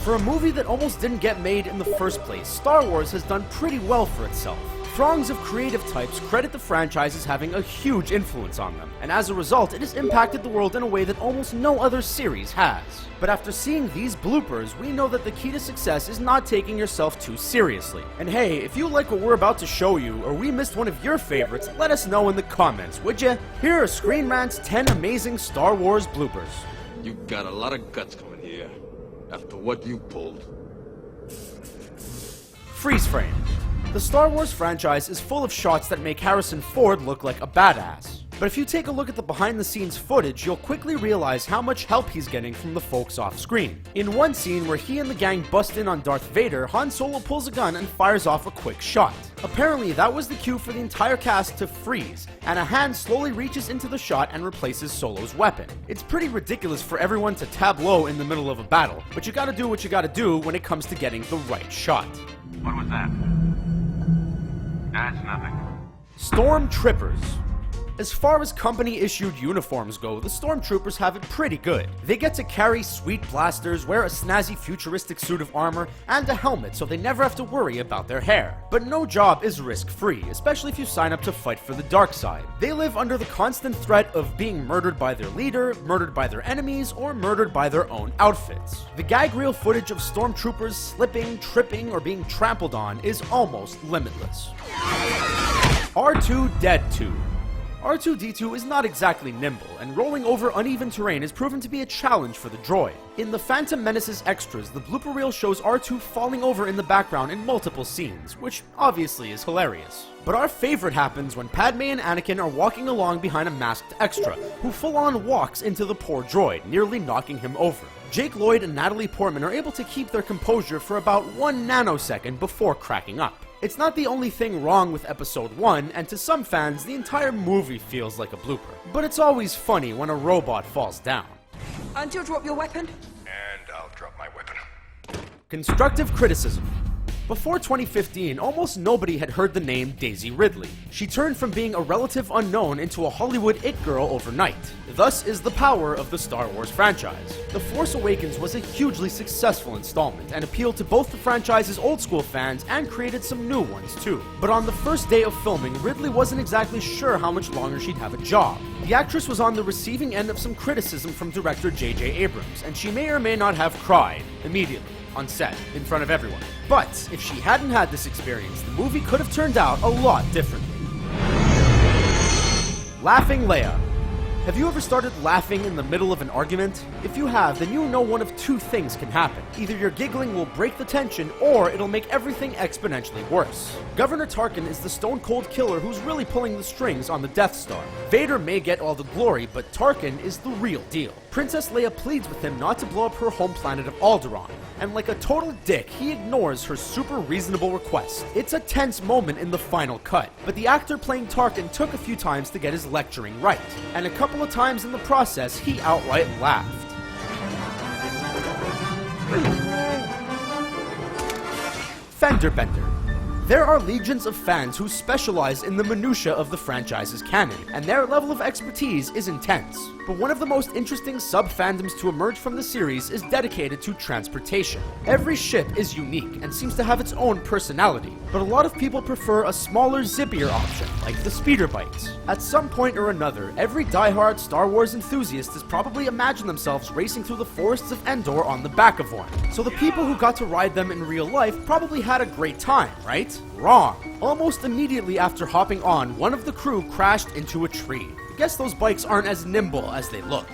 For a movie that almost didn't get made in the first place, Star Wars has done pretty well for itself. Throngs of creative types credit the franchise as having a huge influence on them, and as a result, it has impacted the world in a way that almost no other series has. But after seeing these bloopers, we know that the key to success is not taking yourself too seriously. And hey, if you like what we're about to show you, or we missed one of your favorites, let us know in the comments, would ya? Here are Screen Rant's 10 amazing Star Wars bloopers. You got a lot of guts coming here, after what you pulled. Freeze frame. The Star Wars franchise is full of shots that make Harrison Ford look like a badass. But if you take a look at the behind-the-scenes footage, you'll quickly realize how much help he's getting from the folks off-screen. In one scene where he and the gang bust in on Darth Vader, Han Solo pulls a gun and fires off a quick shot. Apparently, that was the cue for the entire cast to freeze, and a hand slowly reaches into the shot and replaces Solo's weapon. It's pretty ridiculous for everyone to tableau in the middle of a battle, but you gotta do what you gotta do when it comes to getting the right shot. What was that? That's nothing. Stormtroopers. As far as company-issued uniforms go, the Stormtroopers have it pretty good. They get to carry sweet blasters, wear a snazzy futuristic suit of armor, and a helmet so they never have to worry about their hair. But no job is risk-free, especially if you sign up to fight for the dark side. They live under the constant threat of being murdered by their leader, murdered by their enemies, or murdered by their own outfits. The gag reel footage of Stormtroopers slipping, tripping, or being trampled on is almost limitless. R2-D2. R2-D2 is not exactly nimble, and rolling over uneven terrain has proven to be a challenge for the droid. In The Phantom Menace's extras, the blooper reel shows R2 falling over in the background in multiple scenes, which obviously is hilarious. But our favorite happens when Padme and Anakin are walking along behind a masked extra, who full-on walks into the poor droid, nearly knocking him over. Jake Lloyd and Natalie Portman are able to keep their composure for about 1 nanosecond before cracking up. It's not the only thing wrong with Episode 1, and to some fans, the entire movie feels like a blooper. But it's always funny when a robot falls down. And you'll drop your weapon? And I'll drop my weapon. Constructive criticism. Before 2015, almost nobody had heard the name Daisy Ridley. She turned from being a relative unknown into a Hollywood it girl overnight. Thus is the power of the Star Wars franchise. The Force Awakens was a hugely successful installment and appealed to both the franchise's old school fans and created some new ones too. But on the first day of filming, Ridley wasn't exactly sure how much longer she'd have a job. The actress was on the receiving end of some criticism from director J.J. Abrams, and she may or may not have cried immediately on set in front of everyone. But if she hadn't had this experience, the movie could have turned out a lot differently. Laughing Leia. Have you ever started laughing in the middle of an argument? If you have, then you know one of two things can happen. Either your giggling will break the tension, or it'll make everything exponentially worse. Governor Tarkin is the stone-cold killer who's really pulling the strings on the Death Star. Vader may get all the glory, but Tarkin is the real deal. Princess Leia pleads with him not to blow up her home planet of Alderaan, and like a total dick, he ignores her super reasonable request. It's a tense moment in the final cut, but the actor playing Tarkin took a few times to get his lecturing right, and a couple of times in the process, he outright laughed. Fender Bender. There are legions of fans who specialize in the minutiae of the franchise's canon, and their level of expertise is intense. But one of the most interesting sub-fandoms to emerge from the series is dedicated to transportation. Every ship is unique and seems to have its own personality, but a lot of people prefer a smaller, zippier option, like the speeder bikes. At some point or another, every diehard Star Wars enthusiast has probably imagined themselves racing through the forests of Endor on the back of one. So the people who got to ride them in real life probably had a great time, right? Wrong. Almost immediately after hopping on, one of the crew crashed into a tree. I guess those bikes aren't as nimble as they look.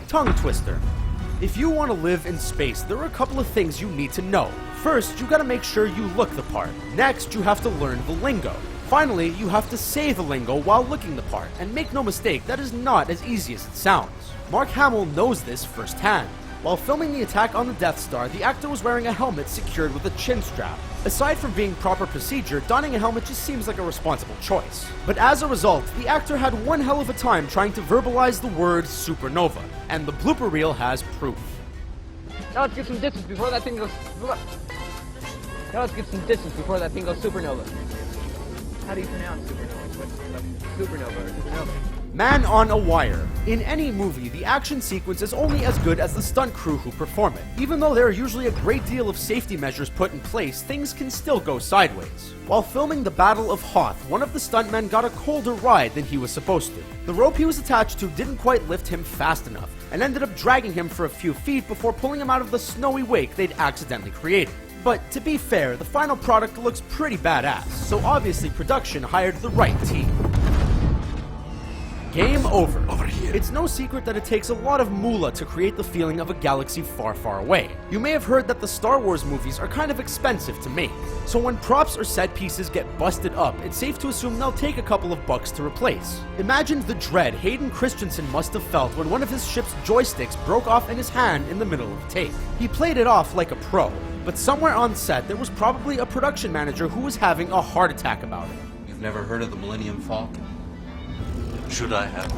Tongue twister. If you want to live in space, there are a couple of things you need to know. First, you gotta make sure you look the part. Next, you have to learn the lingo. Finally, you have to say the lingo while looking the part, and make no mistake, that is not as easy as it sounds. Mark Hamill knows this firsthand. While filming the attack on the Death Star, the actor was wearing a helmet secured with a chin strap. Aside from being proper procedure, donning a helmet just seems like a responsible choice. But as a result, the actor had one hell of a time trying to verbalize the word supernova, and the blooper reel has proof. Now let's get some distance before that thing goes... Now let's get some distance before that thing goes supernova. How do you pronounce supernova? Supernova or supernova? Man on a Wire. In any movie, the action sequence is only as good as the stunt crew who perform it. Even though there are usually a great deal of safety measures put in place, things can still go sideways. While filming the Battle of Hoth, one of the stuntmen got a colder ride than he was supposed to. The rope he was attached to didn't quite lift him fast enough, and ended up dragging him for a few feet before pulling him out of the snowy wake they'd accidentally created. But to be fair, the final product looks pretty badass, so obviously production hired the right team. Game over. Over here. It's no secret that it takes a lot of moolah to create the feeling of a galaxy far, far away. You may have heard that the Star Wars movies are kind of expensive to make, so when props or set pieces get busted up, it's safe to assume they'll take a couple of bucks to replace. Imagine the dread Hayden Christensen must have felt when one of his ship's joysticks broke off in his hand in the middle of the take. He played it off like a pro, but somewhere on set there was probably a production manager who was having a heart attack about it. You've never heard of the Millennium Falcon? Should I have?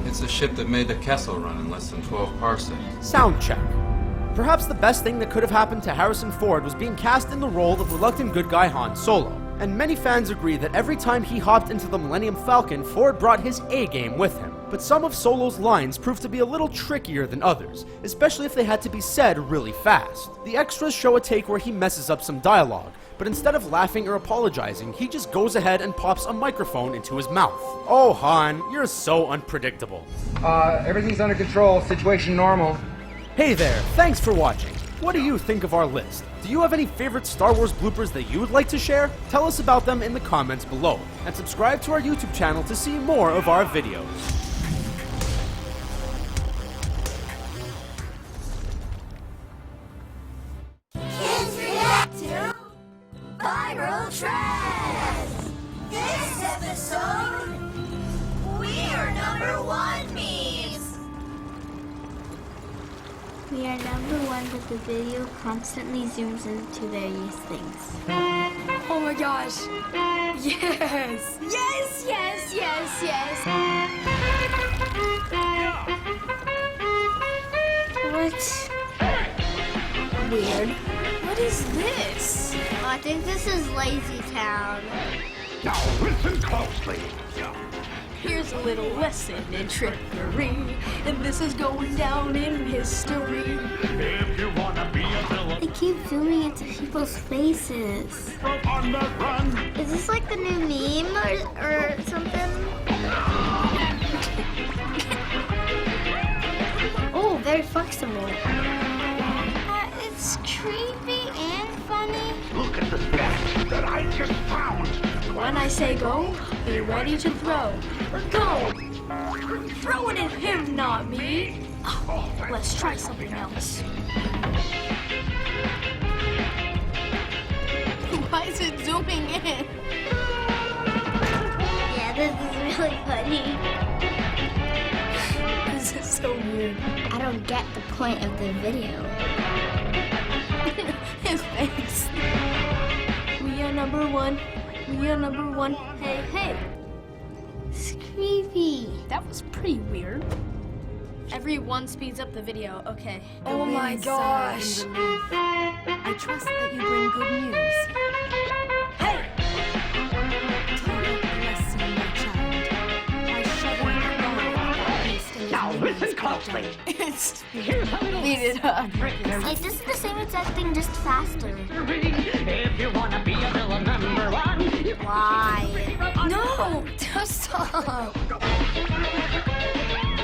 It's a ship that made the Kessel run in less than 12 parsecs. Sound check. Perhaps the best thing that could have happened to Harrison Ford was being cast in the role of reluctant good guy Han Solo. And many fans agree that every time he hopped into the Millennium Falcon, Ford brought his A-game with him. But some of Solo's lines proved to be a little trickier than others, especially if they had to be said really fast. The extras show a take where he messes up some dialogue, but instead of laughing or apologizing, he just goes ahead and pops a microphone into his mouth. Oh, Han, you're so unpredictable. Everything's under control. Situation normal. Hey there, thanks for watching. What do you think of our list? Do you have any favorite Star Wars bloopers that you would like to share? Tell us about them in the comments below, and subscribe to our YouTube channel to see more of our videos. Kids react to viral trends. This episode, we're #1 memes. We are #1, but the video constantly zooms into various things. Oh my gosh. Yes. Yes, yes, yes, yes. What? Weird. What is this? I think this is Lazy Town. Now listen closely. Here's a little lesson in trickery, and this is going down in history. If you wanna be a villain, They keep zooming into people's faces. on the run. Is this like the new meme or something? Oh, very flexible. It's creepy and funny. Look at the stats that I just found. When I say go, be ready to throw. Go! Throw it at him, not me. Oh, let's try something else. Why is it zooming in? Yeah, this is really funny. This is so weird. I don't get the point of the video. His face. We are #1. We are #1. Hey, hey. It's creepy. That was pretty weird. Everyone speeds up the video, okay. Oh my gosh. I trust that you bring good news. Hey! God bless you, my child. I shudder at Now listen closely. It's speed it up. Like, this is the same exact thing, just faster. If you wanna be a villain #1, Why? No! Just stop!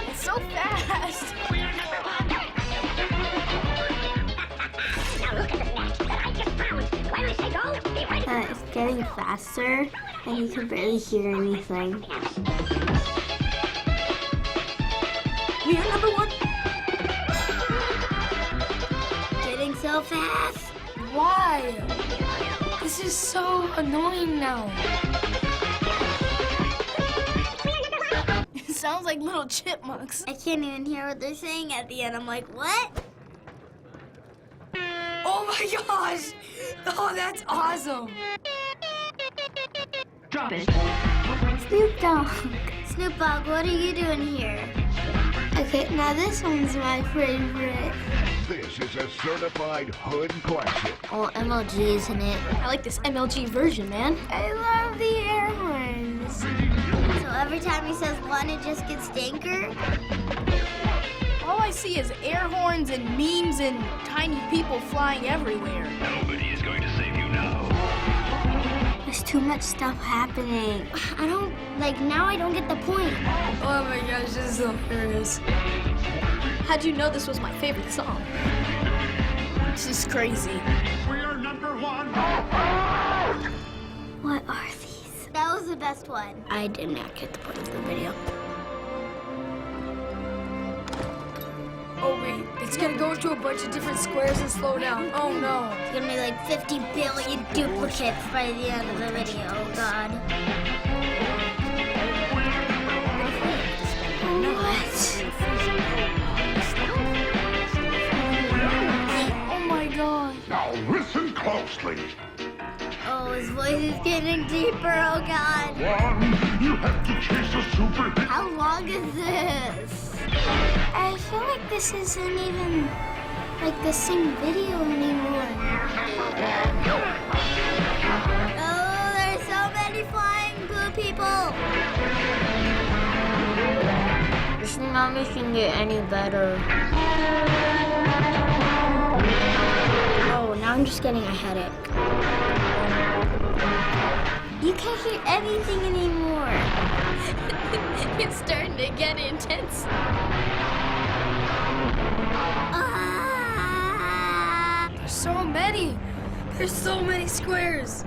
It's so fast! It's getting faster, and you can barely hear anything. We are #1. Getting so fast. Why? This is so annoying now. It sounds like little chipmunks. I can't even hear what they're saying at the end. I'm like, what? Oh my gosh! Oh, that's awesome! drop it. Snoop Dogg. Snoop Dogg, what are you doing here? Okay, now this one's my favorite. This is a certified hood classic. Oh, MLG, isn't it? I like this MLG version, man. I love the air horns. So Every time he says one, it just gets danker. All I see is air horns and memes and tiny people flying everywhere. Nobody is going to save you now. There's too much stuff happening. Now I don't get the point. Oh my gosh, this is so hilarious. How'd you know this was my favorite song? This is crazy. We are number one. What are these? That was the best one. I did not get the point of the video. Oh wait, it's gonna go into a bunch of different squares and slow down. Oh no. It's gonna be like 50 billion duplicates by the end of the video. Oh god. What? Oh my god. Now listen closely. Oh, his voice is getting deeper. Oh god. One, you have to chase a superhero. How long is this? I feel like this isn't even like the same video anymore. Oh, there's so many flying blue people. It's not making it any better. Oh, now I'm just getting a headache. You can't hear anything anymore. It's starting to get intense. There's so many. There's so many squares.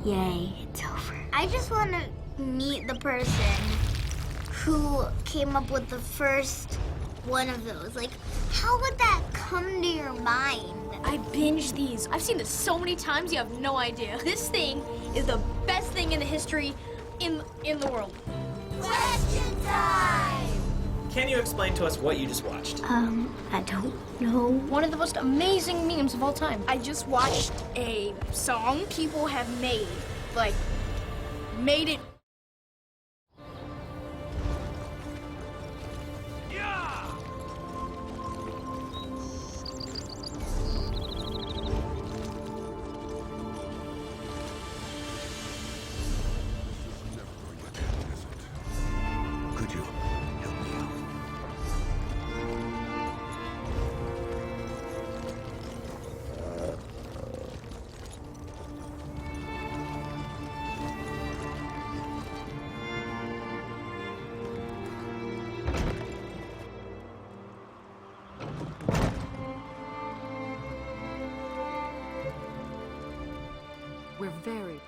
Yay, it's over. I just want to meet the person who came up with the first one of those. Like, how would that come to your mind? I binge these. I've seen this so many times, you have no idea. This thing is the best thing in the history in the world. Question time! Can you explain to us what you just watched? I don't know. One of the most amazing memes of all time. I just watched a song people have made. Like, made it. Could you help me out? We're very...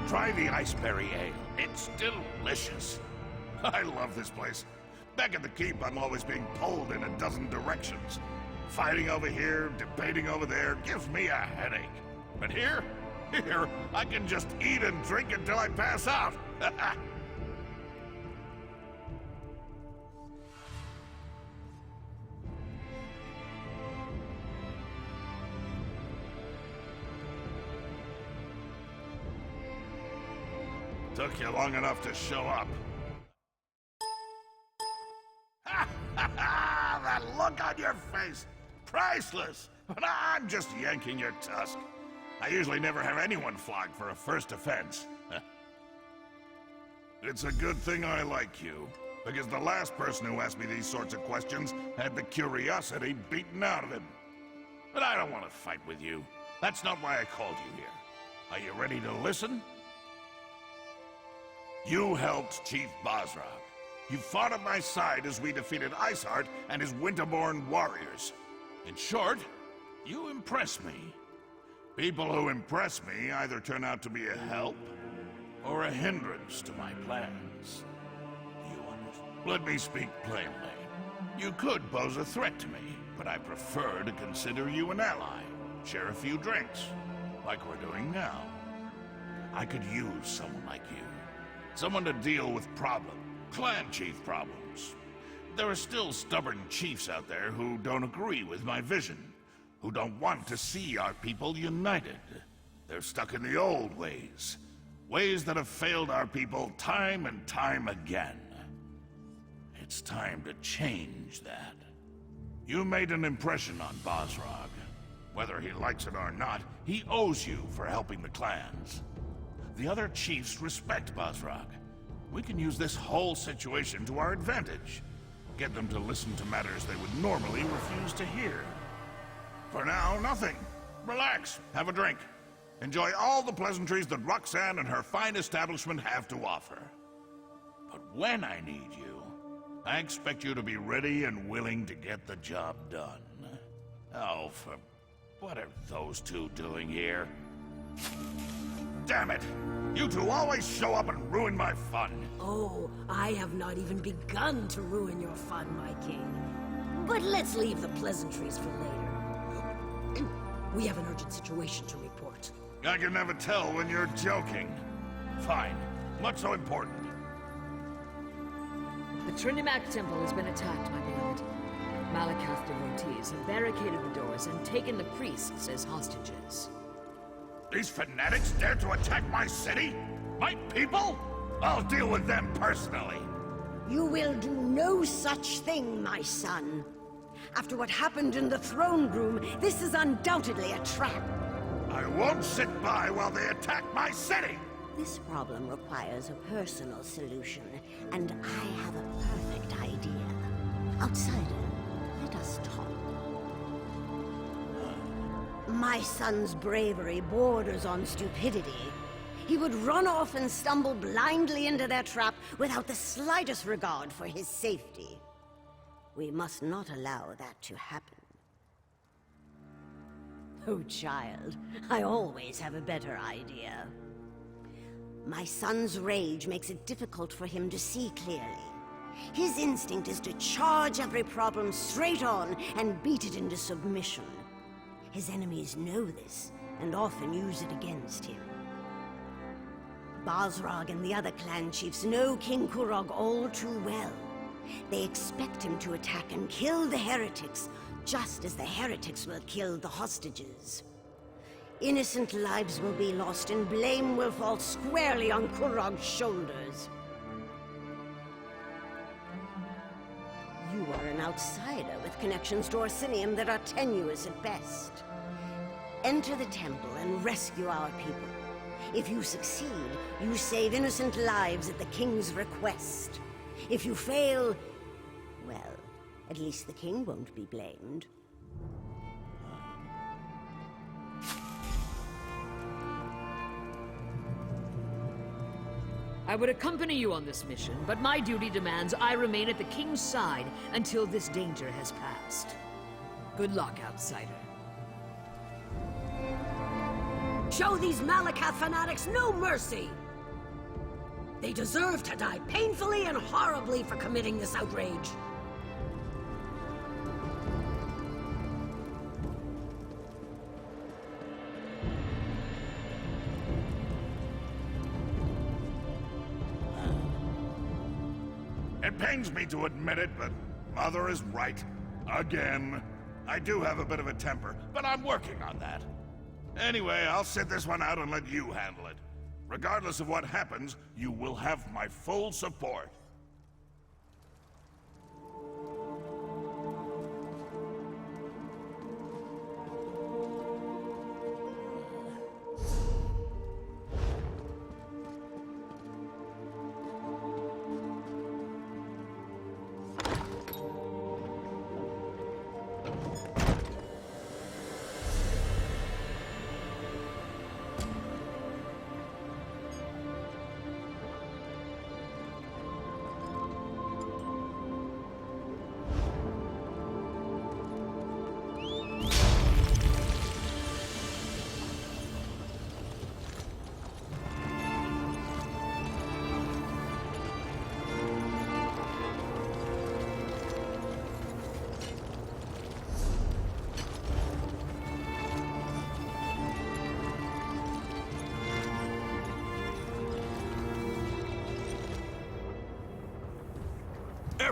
Try the Iceberry Ale. It's delicious. I love this place. Back at the Keep, I'm always being pulled in a dozen directions. Fighting over here, debating over there, gives me a headache. But here, I can just eat and drink until I pass out. Took you long enough to show up. That look on your face, priceless. But I'm just yanking your tusk. I usually never have anyone flogged for a first offense. It's a good thing I like you, because the last person who asked me these sorts of questions had the curiosity beaten out of him. But I don't want to fight with you. That's not why I called you here. Are you ready to listen? You helped Chief Basra. You fought at my side as we defeated Iceheart and his Winterborn warriors. In short, you impress me. People who impress me either turn out to be a help or a hindrance to my plans. Do you understand? Let me speak plainly. You could pose a threat to me, but I prefer to consider you an ally. Share a few drinks, like we're doing now. I could use someone like you. Someone to deal with problems. Clan chief problems. There are still stubborn chiefs out there who don't agree with my vision. who don't want to see our people united. They're stuck in the old ways. Ways that have failed our people time and time again. It's time to change that. You made an impression on Bosrog. Whether he likes it or not, he owes you for helping the clans. The other chiefs respect Bosrog. We can use this whole situation to our advantage. Get them to listen to matters they would normally refuse to hear. For now, nothing. Relax, have a drink. Enjoy all the pleasantries that Roxanne and her fine establishment have to offer. But when I need you, I expect you to be ready and willing to get the job done. Oh, what are those two doing here? Damn it! You two always show up and ruin my fun. Oh, I have not even begun to ruin your fun, my king. But let's leave the pleasantries for later. We have an urgent situation to report. I can never tell when you're joking. Fine. What's so important? The Trinimac Temple has been attacked, my beloved. Malakath devotees have barricaded the doors and taken the priests as hostages. These fanatics dare to attack my city? My people? I'll deal with them personally. You will do no such thing, my son. After what happened in the throne room, this is undoubtedly a trap. I won't sit by while they attack my city! This problem requires a personal solution, and I have a perfect idea. Outsider, let us talk. My son's bravery borders on stupidity. He would run off and stumble blindly into their trap without the slightest regard for his safety. We must not allow that to happen. Oh, child, I always have a better idea. My son's rage makes it difficult for him to see clearly. His instinct is to charge every problem straight on and beat it into submission. His enemies know this and often use it against him. Bosrog and the other clan chiefs know King Kurog all too well. They expect him to attack and kill the heretics, just as the heretics will kill the hostages. Innocent lives will be lost and blame will fall squarely on Kurog's shoulders. You are an outsider with connections to Orsinium that are tenuous at best. Enter the temple and rescue our people. If you succeed, you save innocent lives at the king's request. If you fail, well, at least the king won't be blamed. I would accompany you on this mission, but my duty demands I remain at the king's side until this danger has passed. Good luck, outsider. Show these Malakath fanatics no mercy! They deserve to die painfully and horribly for committing this outrage. It pains me to admit it, but Mother is right. Again. I do have a bit of a temper, but I'm working on that. Anyway, I'll sit this one out and let you handle it. Regardless of what happens, you will have my full support.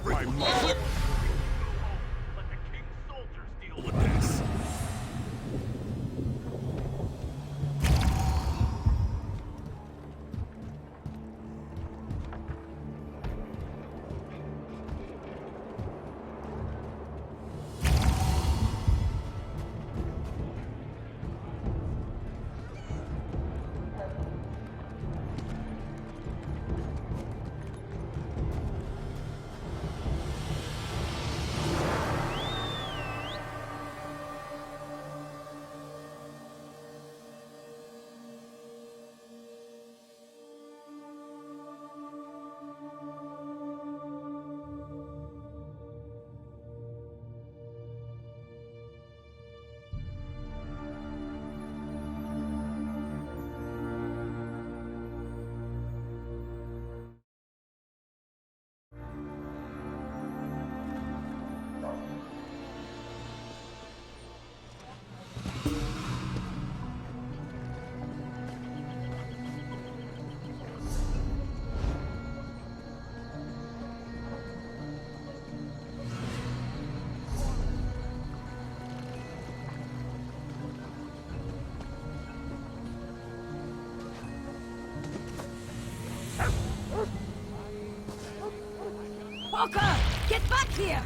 My mother! Let the king's soldiers deal with this. Walker! Get back here!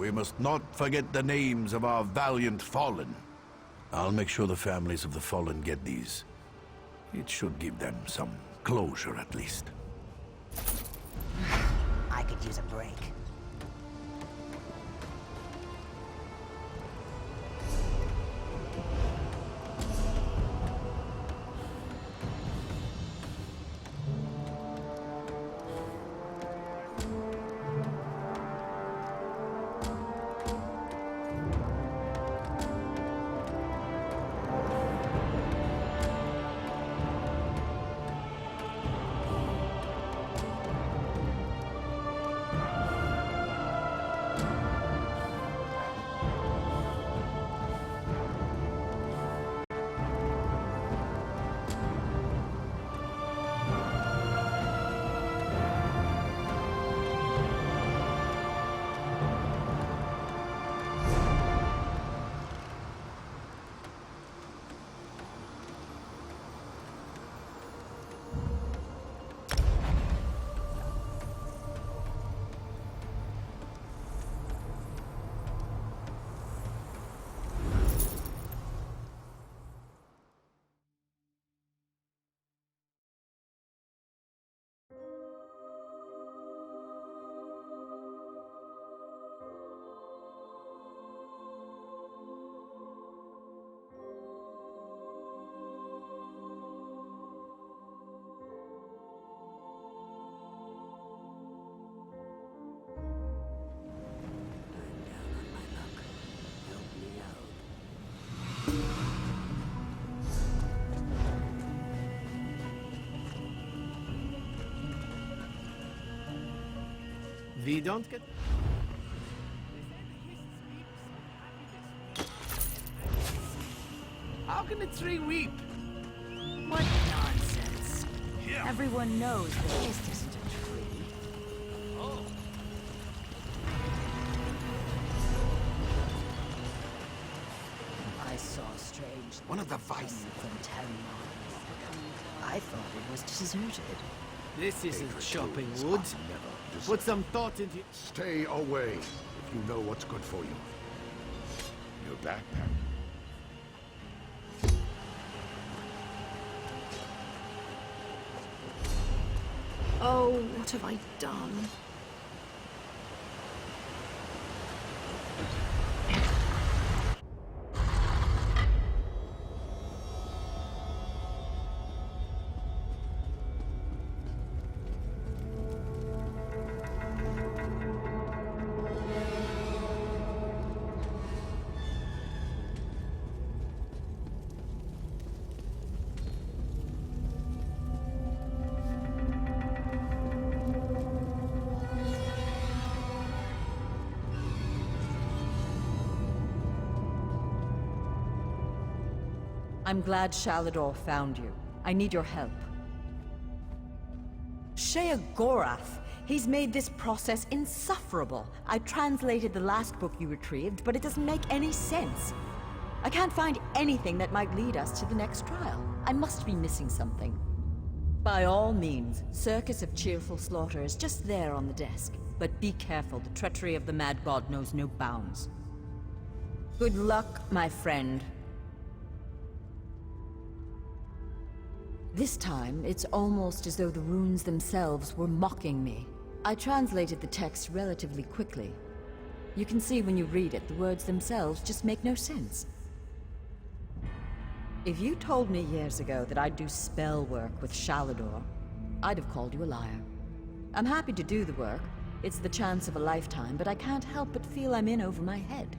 We must not forget the names of our valiant fallen. I'll make sure the families of the fallen get these. It should give them some closure, at least. I could use a break. We don't get... How can a tree weep? What nonsense. Everyone knows that this isn't a tree. I saw strange One of the vices. from 10 miles. I thought it was deserted. This isn't chopping wood. Put some thought into... Stay away if you know what's good for you. Your backpack. Oh, what have I done? I'm glad Shalador found you. I need your help. Sheogorath! He's made this process insufferable. I translated the last book you retrieved, but it doesn't make any sense. I can't find anything that might lead us to the next trial. I must be missing something. By all means, Circus of Cheerful Slaughter is just there on the desk. But be careful, the treachery of the Mad God knows no bounds. Good luck, my friend. This time, it's almost as though the runes themselves were mocking me. I translated the text relatively quickly. You can see when you read it, the words themselves just make no sense. If you told me years ago that I'd do spell work with Shalador, I'd have called you a liar. I'm happy to do the work. It's the chance of a lifetime, but I can't help but feel I'm in over my head.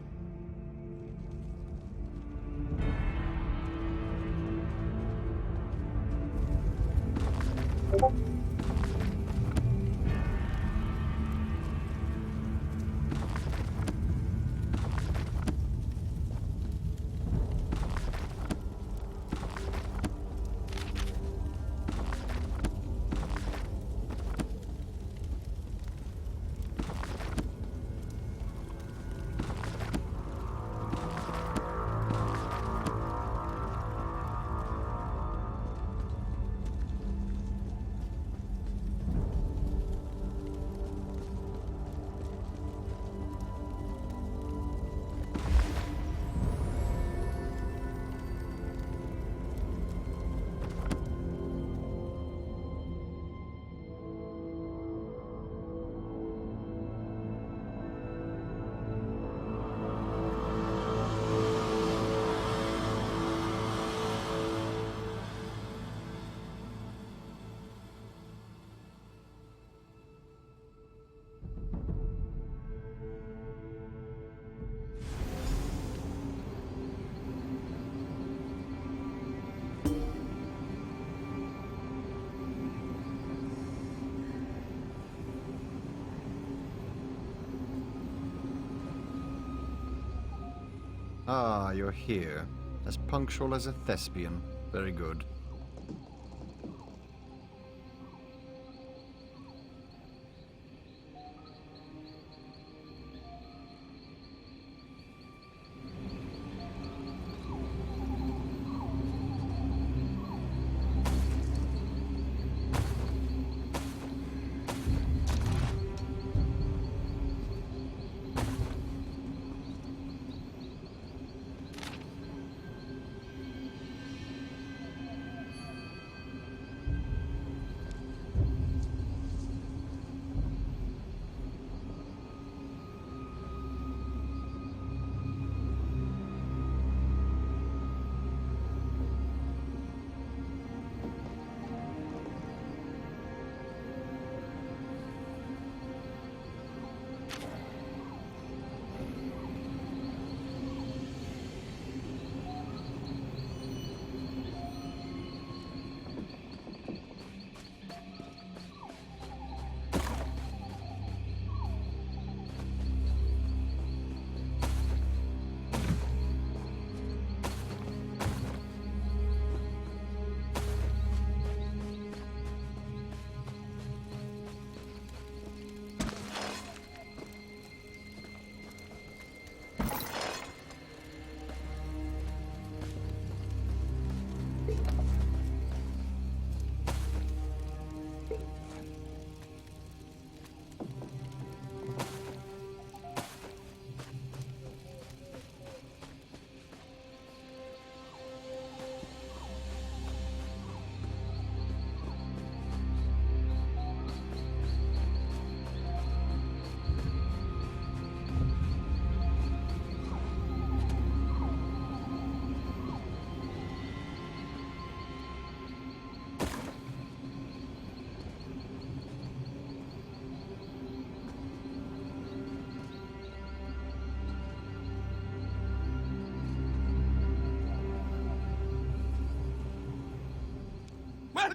Ah, you're here. As punctual as a thespian. Very good.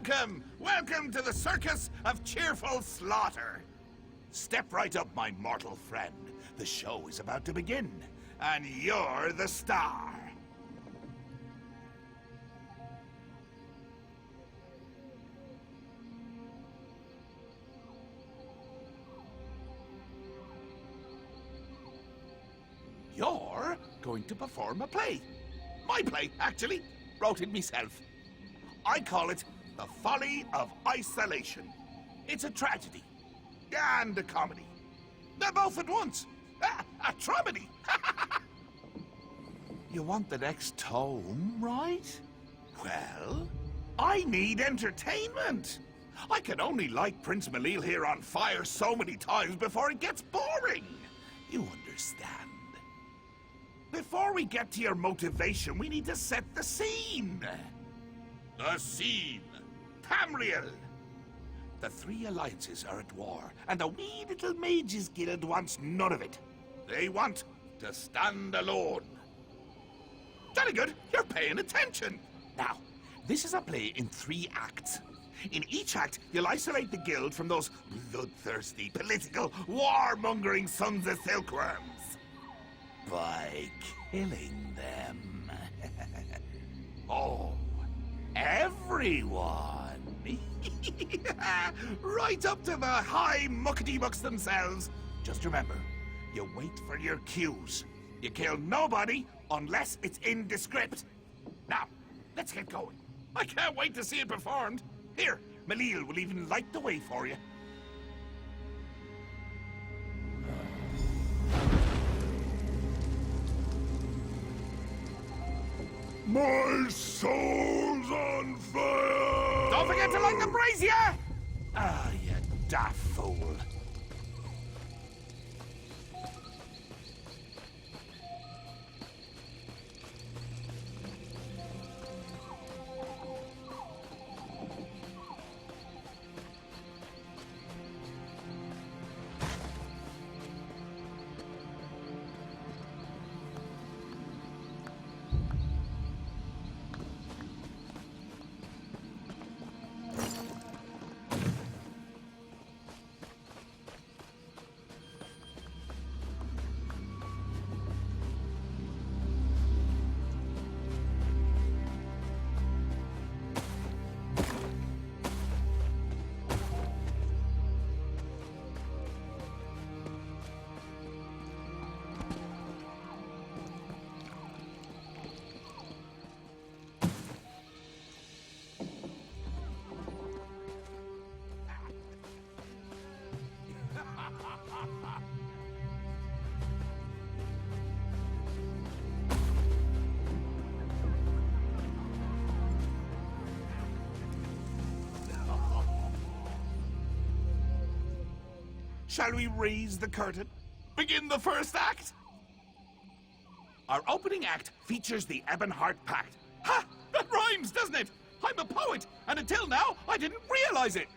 Welcome! Welcome to the Circus of Cheerful Slaughter! Step right up, my mortal friend. The show is about to begin, and you're the star. You're going to perform a play. My play, actually. Wrote it myself. I call it The Folly of Isolation. It's a tragedy. And a comedy. They're both at once. A tromedy. You want the next tome, right? Well, I need entertainment. I can only light Prince Malil here on fire so many times before it gets boring. You understand? Before we get to your motivation, we need to set the scene. The scene. Tamriel. The three alliances are at war, and the wee little mages guild wants none of it. They want to stand alone. Jolly good, you're paying attention. Now, this is a play in 3 acts. In each act, you'll isolate the guild from those bloodthirsty, political, warmongering sons of silkworms. By killing them. Oh, everyone. Right up to the high muckety-mucks themselves. Just remember, you wait for your cues. You kill nobody unless it's in the script. Now, let's get going. I can't wait to see it performed. Here, Malil will even light the way for you. My soul's on fire! Don't forget to light the brazier! Ah, you daft fool. Shall we raise the curtain? Begin the first act? Our opening act features the Ebonheart Pact. Ha! That rhymes, doesn't it? I'm a poet, and until now, I didn't realize it.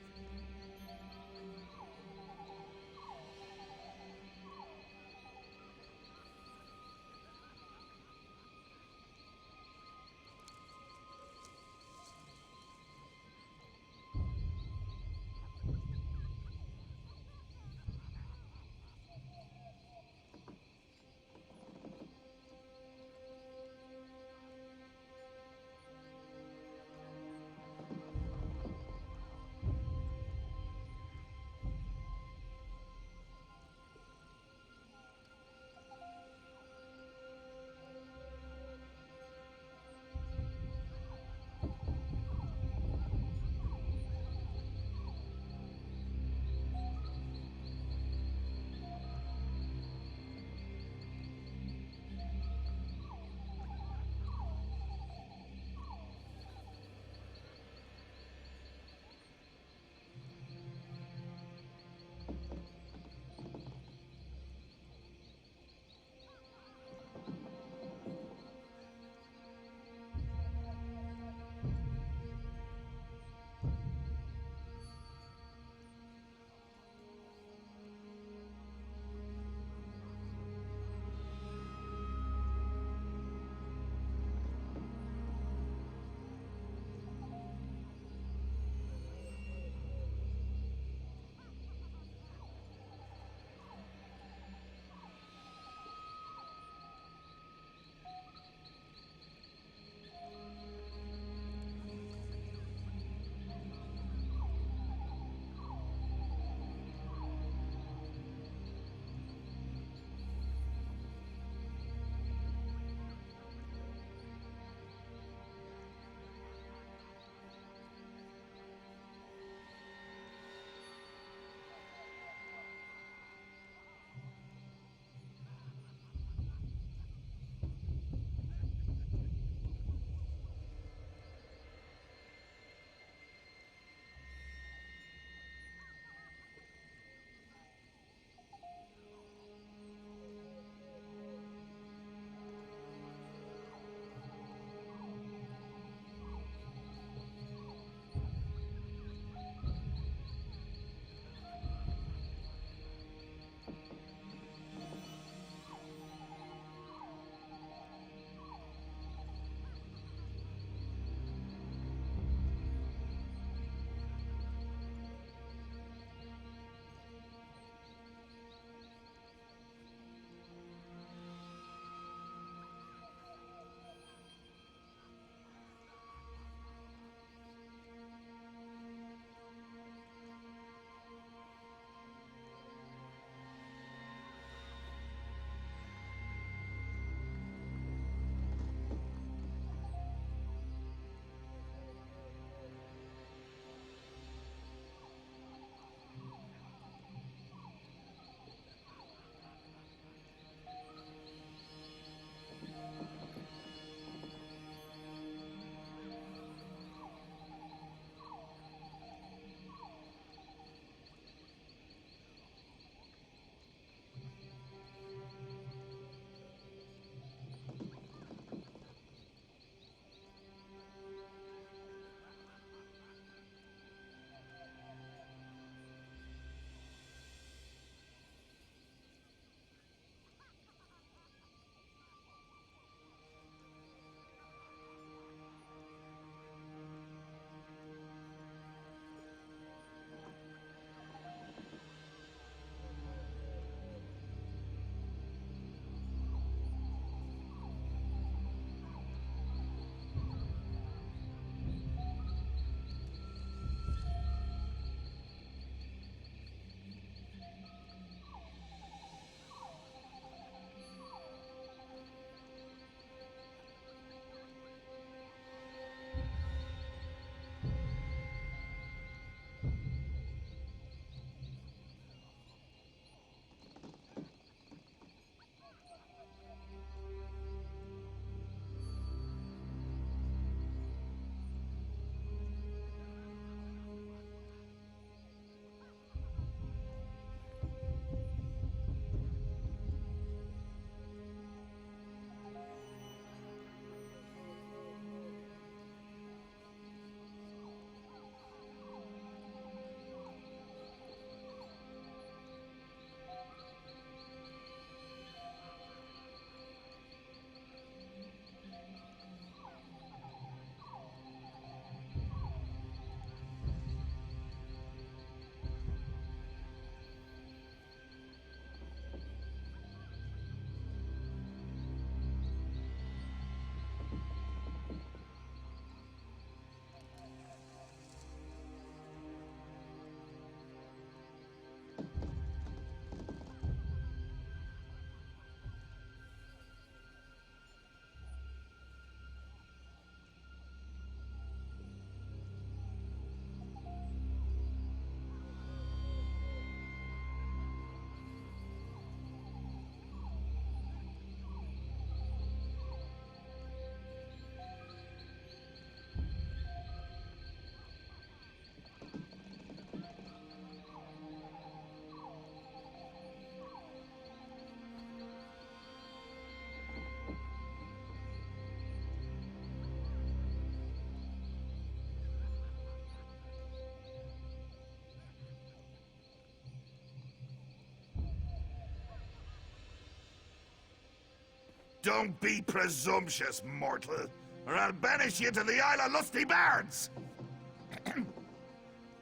Don't be presumptuous, mortal, or I'll banish you to the Isle of Lusty Bards!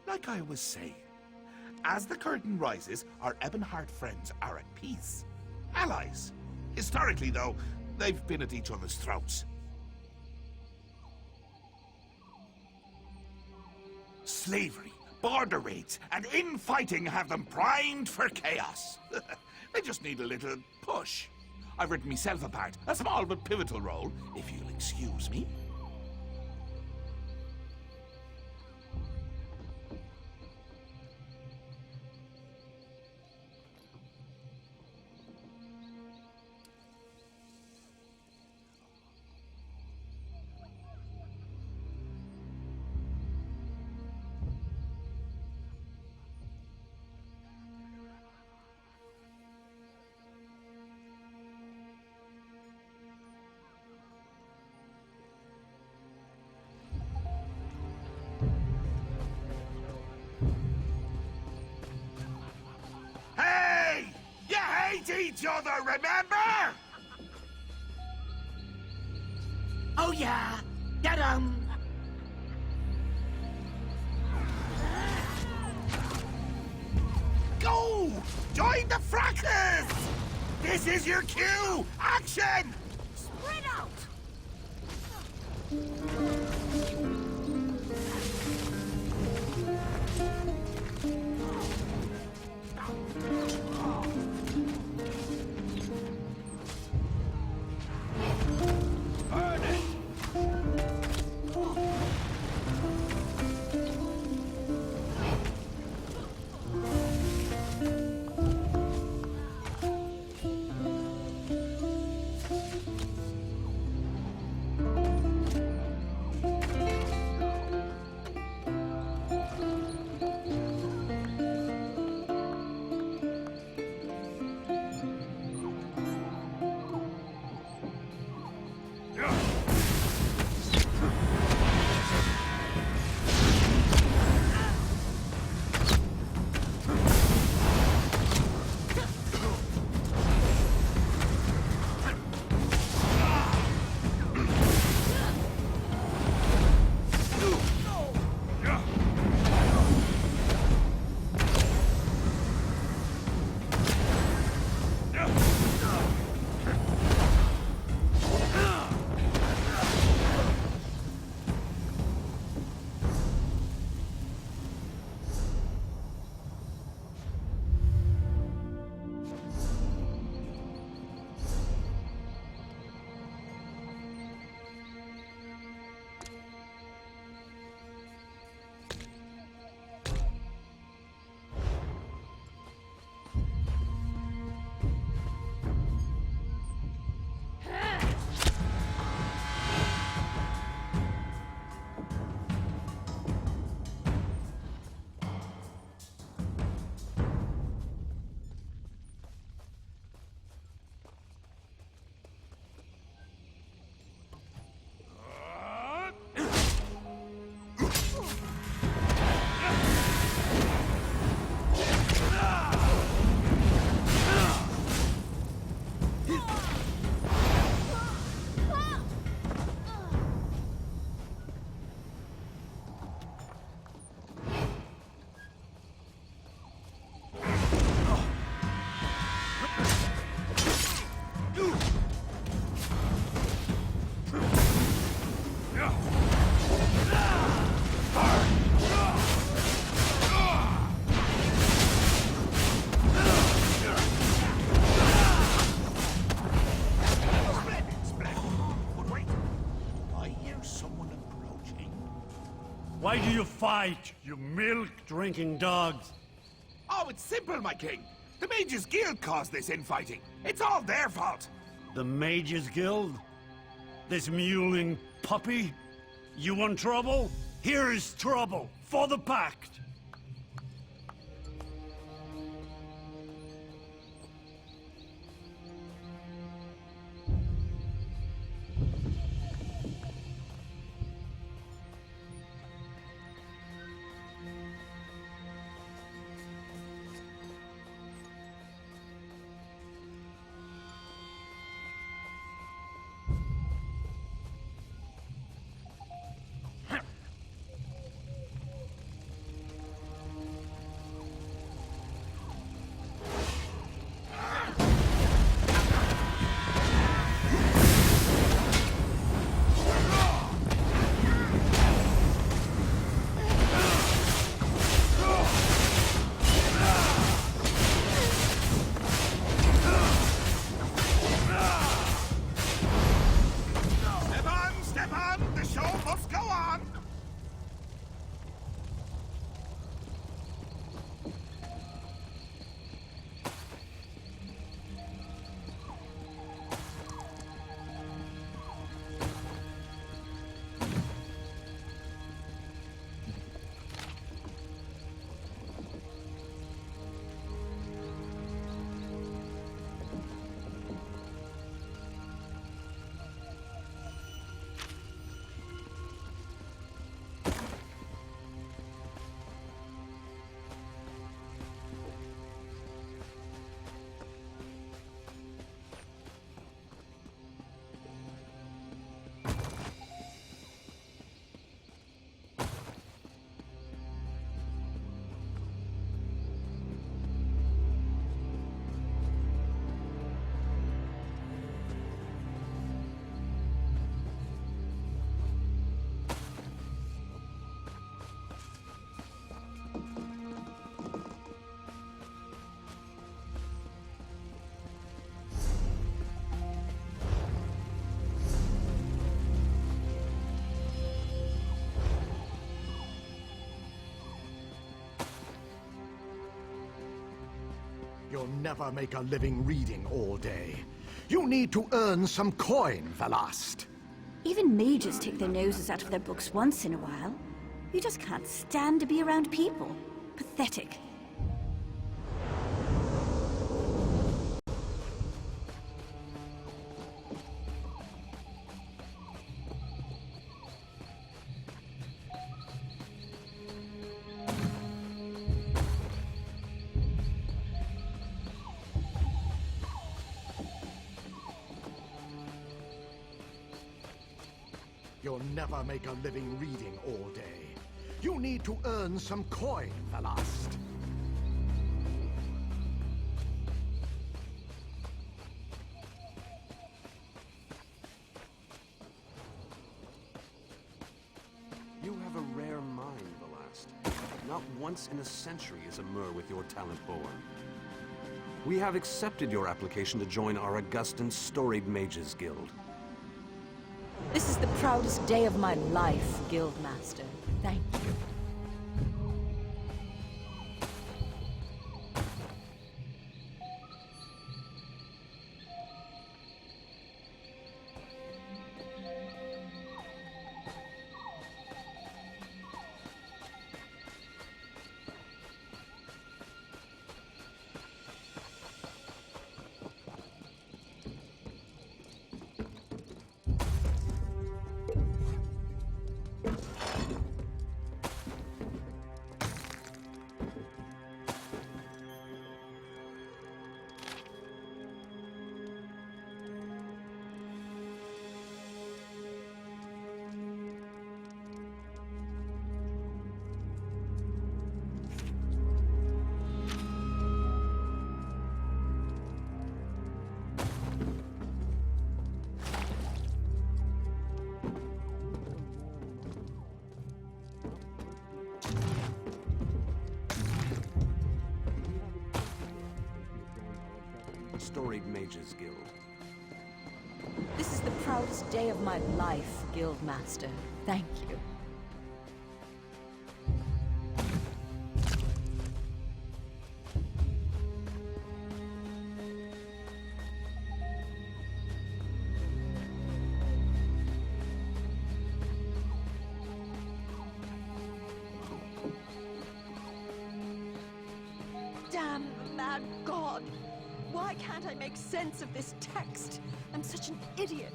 Like I was saying, as the curtain rises, our Ebonheart friends are at peace. Allies. Historically, though, they've been at each other's throats. Slavery, border raids, and infighting have them primed for chaos. They just need a little push. I've written myself a part, a small but pivotal role, if you'll excuse me. Each other, remember? Oh yeah, get 'em! Go! Join the fracas! This is your cue! Action! Spread out! Why do you fight, you milk-drinking dogs? Oh, it's simple, my king. The Mages Guild caused this infighting. It's all their fault. The Mages Guild? This mewling puppy? You want trouble? Here is trouble, for the Pact! You'll never make a living reading all day. You need to earn some coin, Velast. Even mages take their noses out of their books once in a while. You just can't stand to be around people. Pathetic. You'll never make a living reading all day. You need to earn some coin, Velast. You have a rare mind, Velast. Not once in a century is a Mer with your talent born. We have accepted your application to join our Augustan Storied Mages Guild. This is the proudest day of my life, Guildmaster. Thank you. Storied Mages Guild. This is the proudest day of my life, Guildmaster. Thank you. Damn mad god! Why can't I make sense of this text? I'm such an idiot.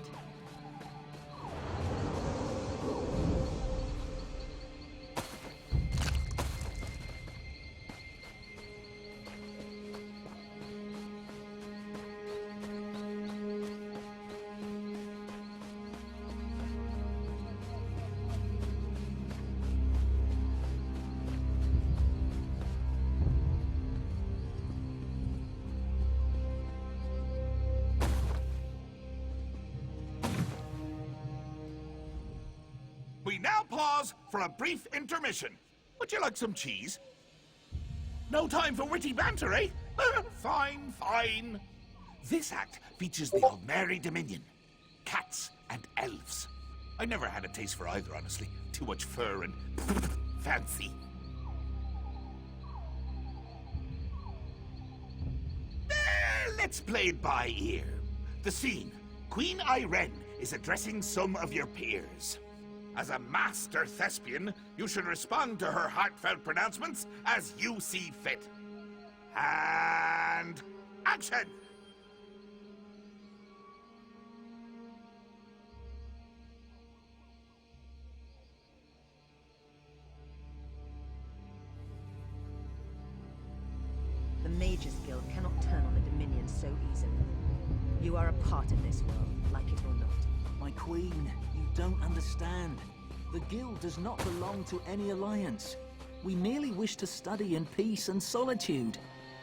We now pause for a brief intermission. Would you like some cheese? No time for witty banter, eh? Fine, fine. This act features the Aldmeri Dominion. Cats and elves. I never had a taste for either, honestly. Too much fur and fancy. Let's play it by ear. The scene. Queen Irene is addressing some of your peers. As a master thespian, you should respond to her heartfelt pronouncements as you see fit. And action! The Mages Guild cannot turn on the Dominion so easily. You are a part of this world, like it or not. My queen, you don't understand. The guild does not belong to any alliance. We merely wish to study in peace and solitude.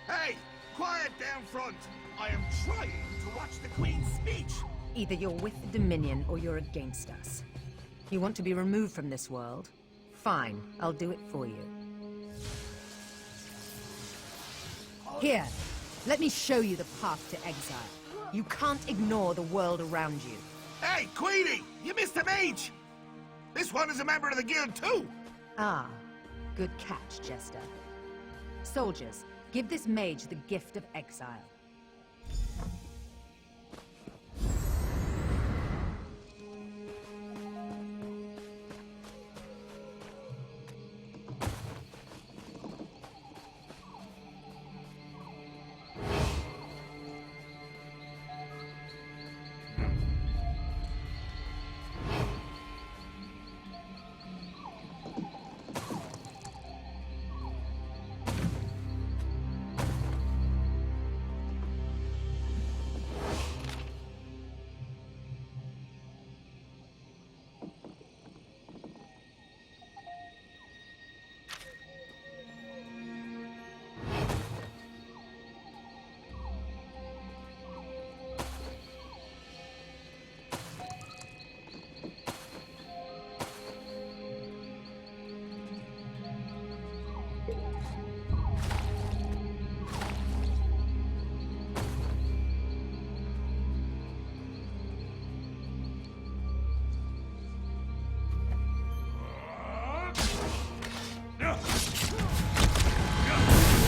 Hey! Quiet down front! I am trying to watch the Queen's speech! Either you're with the Dominion or you're against us. You want to be removed from this world? Fine, I'll do it for you. Here, let me show you the path to exile. You can't ignore the world around you. Hey, Queenie! You missed a mage! This one is a member of the guild, too! Ah, good catch, Jester. Soldiers, Give this mage the gift of exile.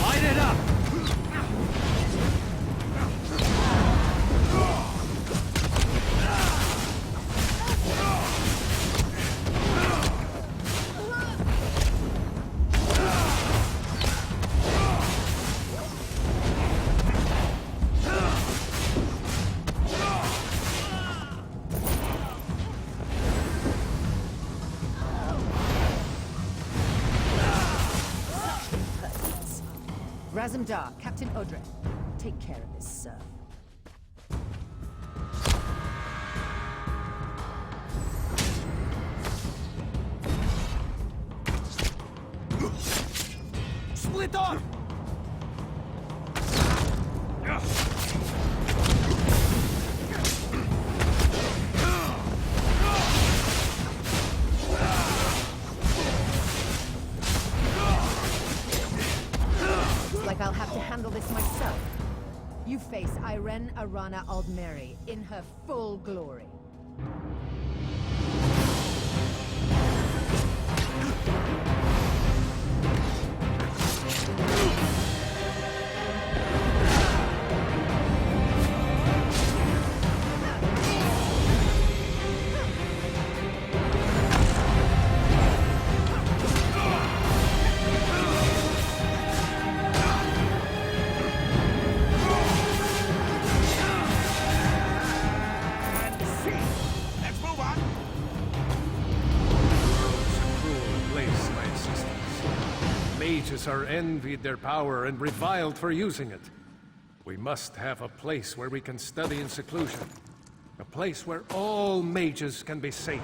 Light it up! Razumdar, Captain Odre. Take care of this, sir. Split off! Like I'll have to handle this myself. You face Irene Arana Aldmeri in her full glory. Mages are envied their power and reviled for using it. We must have a place where we can study in seclusion. A place where all mages can be safe.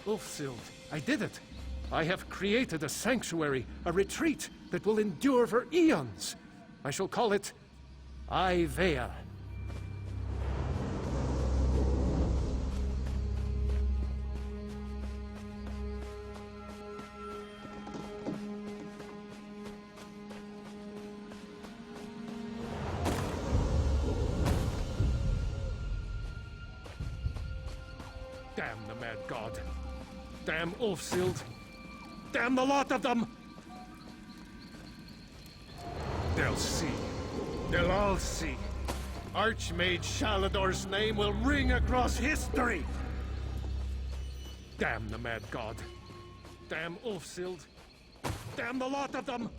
Ulfsild, I did it! I have created a sanctuary, a retreat that will endure for eons. I shall call it Ivea. Damn the mad god. Damn Ulfsild. Damn the lot of them! They'll see. They'll all see. Archmage Shalador's name will ring across history! Damn the mad god. Damn Ulfsild. Damn the lot of them!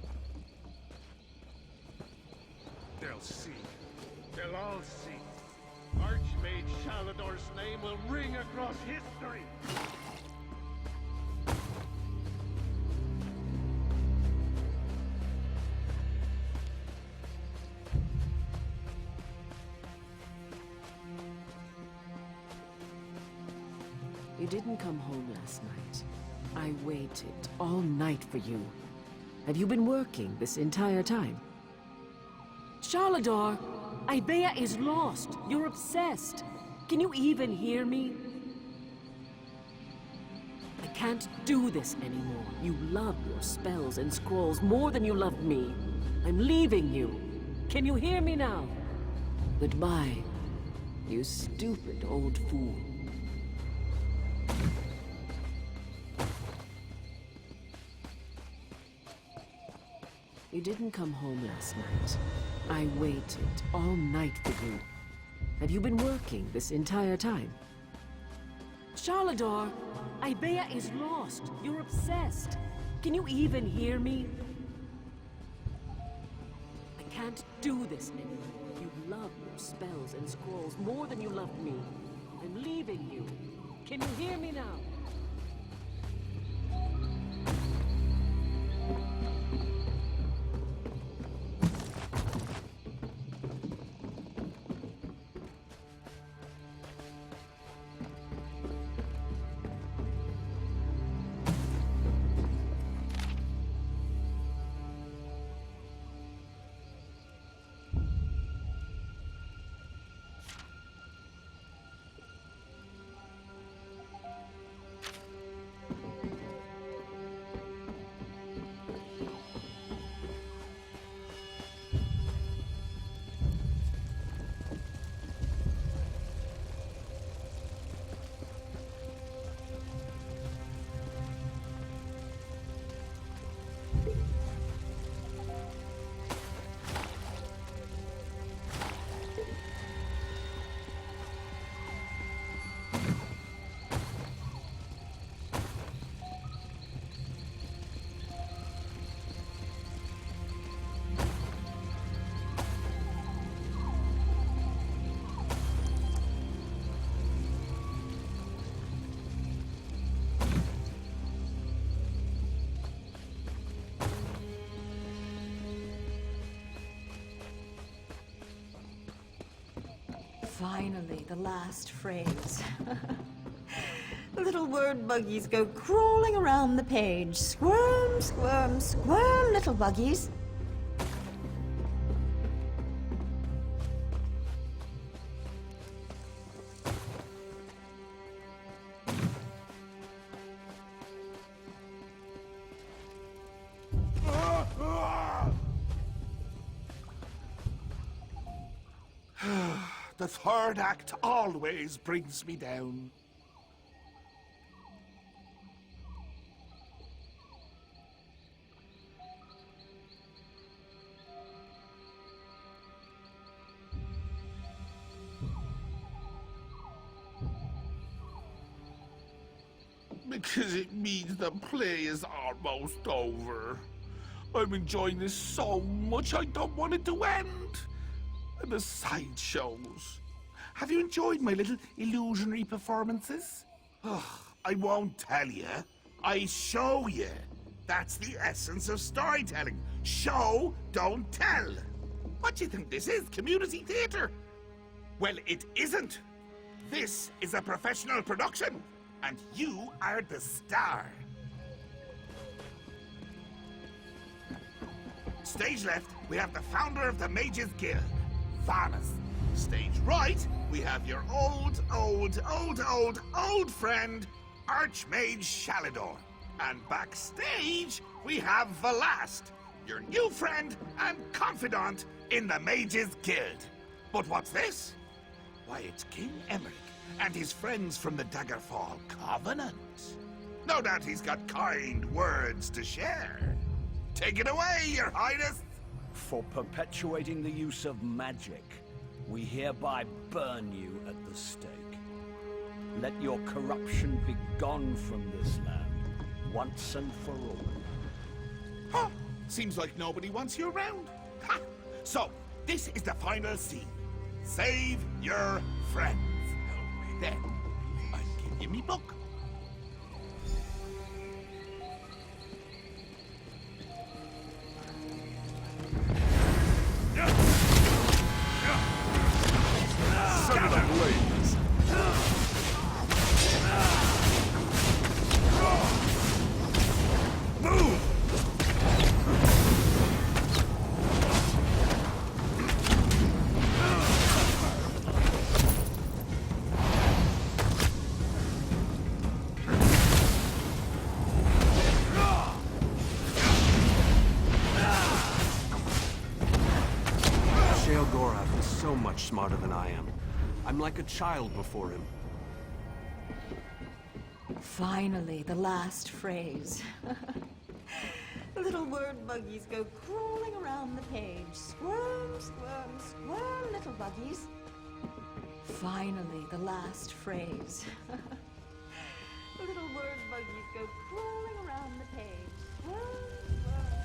They'll see. They'll all see. Archmage Shalador's name will ring across history! You didn't come home last night. I waited all night for you. Have you been working this entire time? Charlador, Ibea is lost. You're obsessed. Can you even hear me? I can't do this anymore. You love your spells and scrolls more than you loved me. I'm leaving you. Can you hear me now? Goodbye, you stupid old fool. You didn't come home last night. I waited all night for you. Have you been working this entire time? Charlador, Ibea is lost. You're obsessed. Can you even hear me? I can't do this anymore. You love your spells and scrolls more than you loved me. I'm leaving you. Can you hear me now? Finally, the last phrase. The little word buggies go crawling around the page. Squirm, squirm, squirm, little buggies. The third act always brings me down. Because it means the play is almost over. I'm enjoying this so much I don't want it to end. And the sideshows. Have you enjoyed my little illusionary performances? Oh, I won't tell you. I show you. That's the essence of storytelling. Show, don't tell. What do you think this is? Community theatre? Well, it isn't. This is a professional production. And you are the star. Stage left, we have the founder of the Mages Guild, Varmus. Stage right, we have your old friend, Archmage Shalador. And backstage, we have Velast, your new friend and confidant in the Mages Guild. But what's this? Why, it's King Emmerich and his friends from the Daggerfall Covenant. No doubt he's got kind words to share. Take it away, Your Highness! For perpetuating the use of magic, we hereby burn you at the stake. Let your corruption be gone from this land, once and for all. Huh. Seems like nobody wants you around. Ha. So, this is the final scene. Save your friends. Then, I'll give you me book. Son of a blaze! Zorath is so much smarter than I am. I'm like a child before him. Finally, the last phrase. Little word buggies go crawling around the page. Squirm, squirm, squirm, little buggies. Finally, the last phrase. Little word buggies go crawling around the page. Squirm, squirm,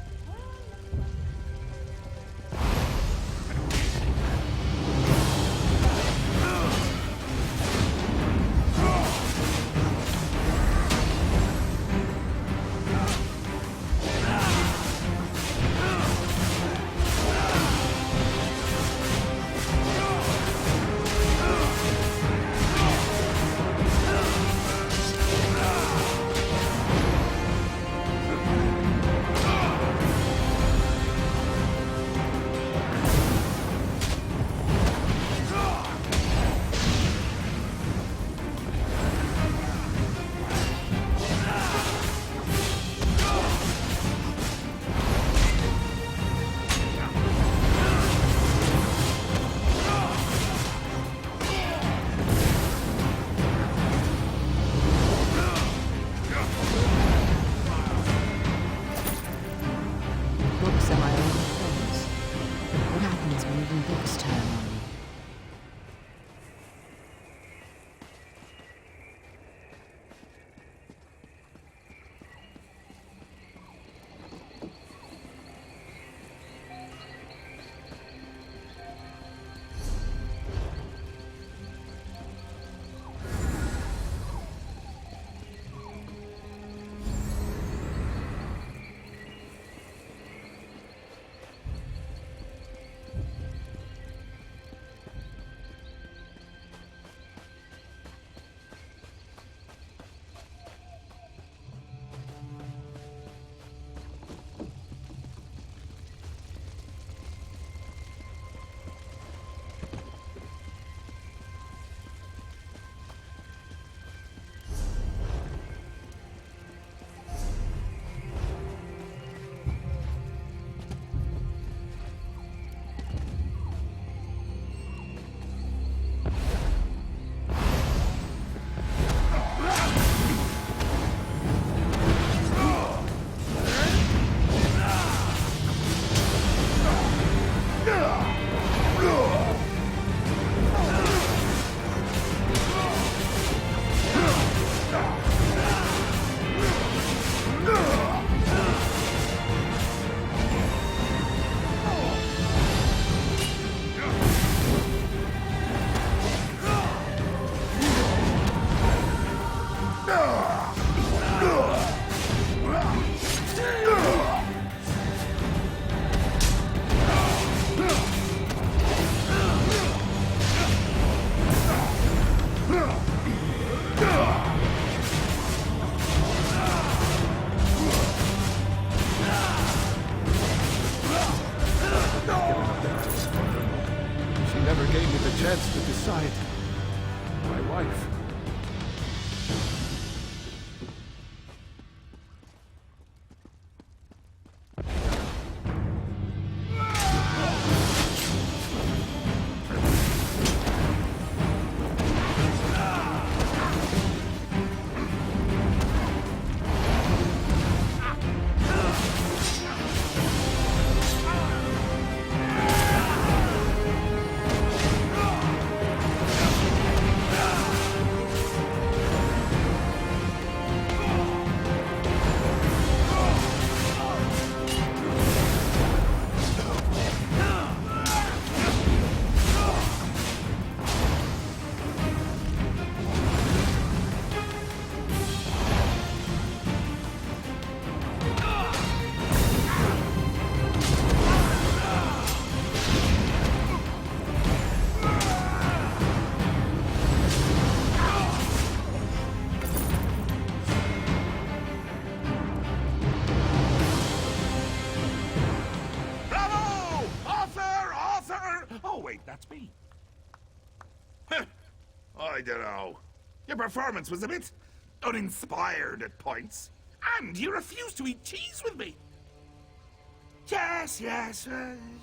Books are my only friends. What happens when even books turn on me? She never gave me the chance to decide. My wife. That's me. I don't know. Your performance was a bit uninspired at points. And you refused to eat cheese with me. Yes,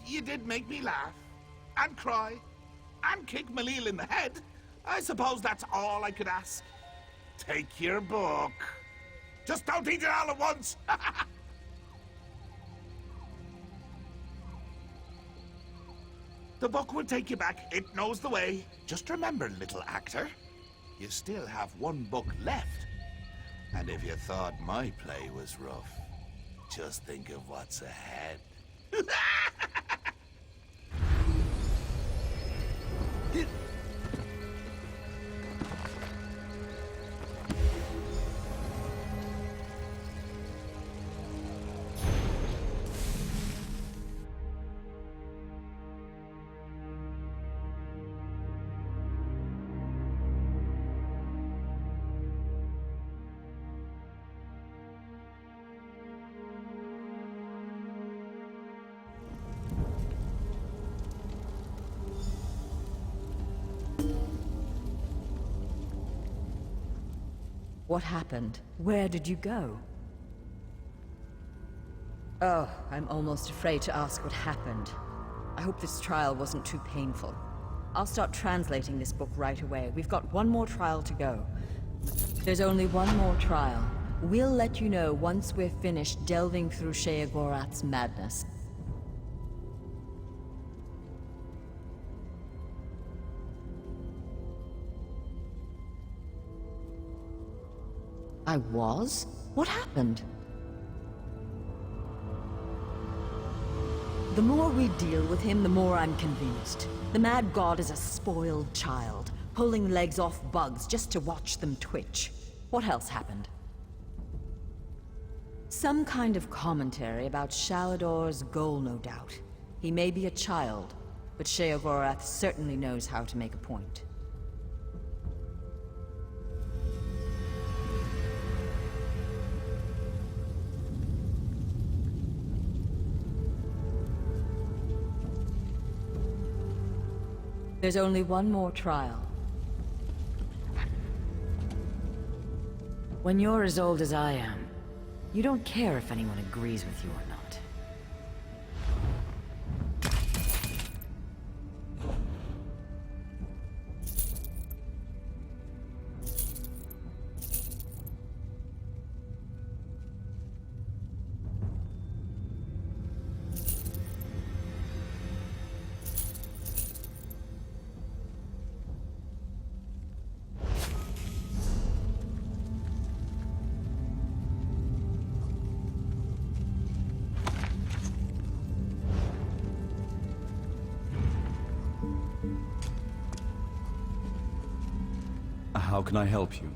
you did make me laugh. and cry and kick Malil in the head, I suppose that's all I could ask. Take your book. Just don't eat it all at once. The book will take you back. It knows the way. Just remember, little actor, you still have one book left. And if you thought my play was rough, just think of what's ahead. What happened? Where did you go? Oh, I'm almost afraid to ask what happened. I hope this trial wasn't too painful. I'll start translating this book right away. We've got one more trial to go. There's only one more trial. We'll let you know once we're finished delving through Sheogorath's madness. I was? What happened? The more we deal with him, the more I'm convinced. The Mad God is a spoiled child, pulling legs off bugs just to watch them twitch. What else happened? Some kind of commentary about Shalador's goal, no doubt. He may be a child, but Sheogorath certainly knows how to make a point. There's only one more trial. When you're as old as I am, you don't care if anyone agrees with you or not. How can I help you?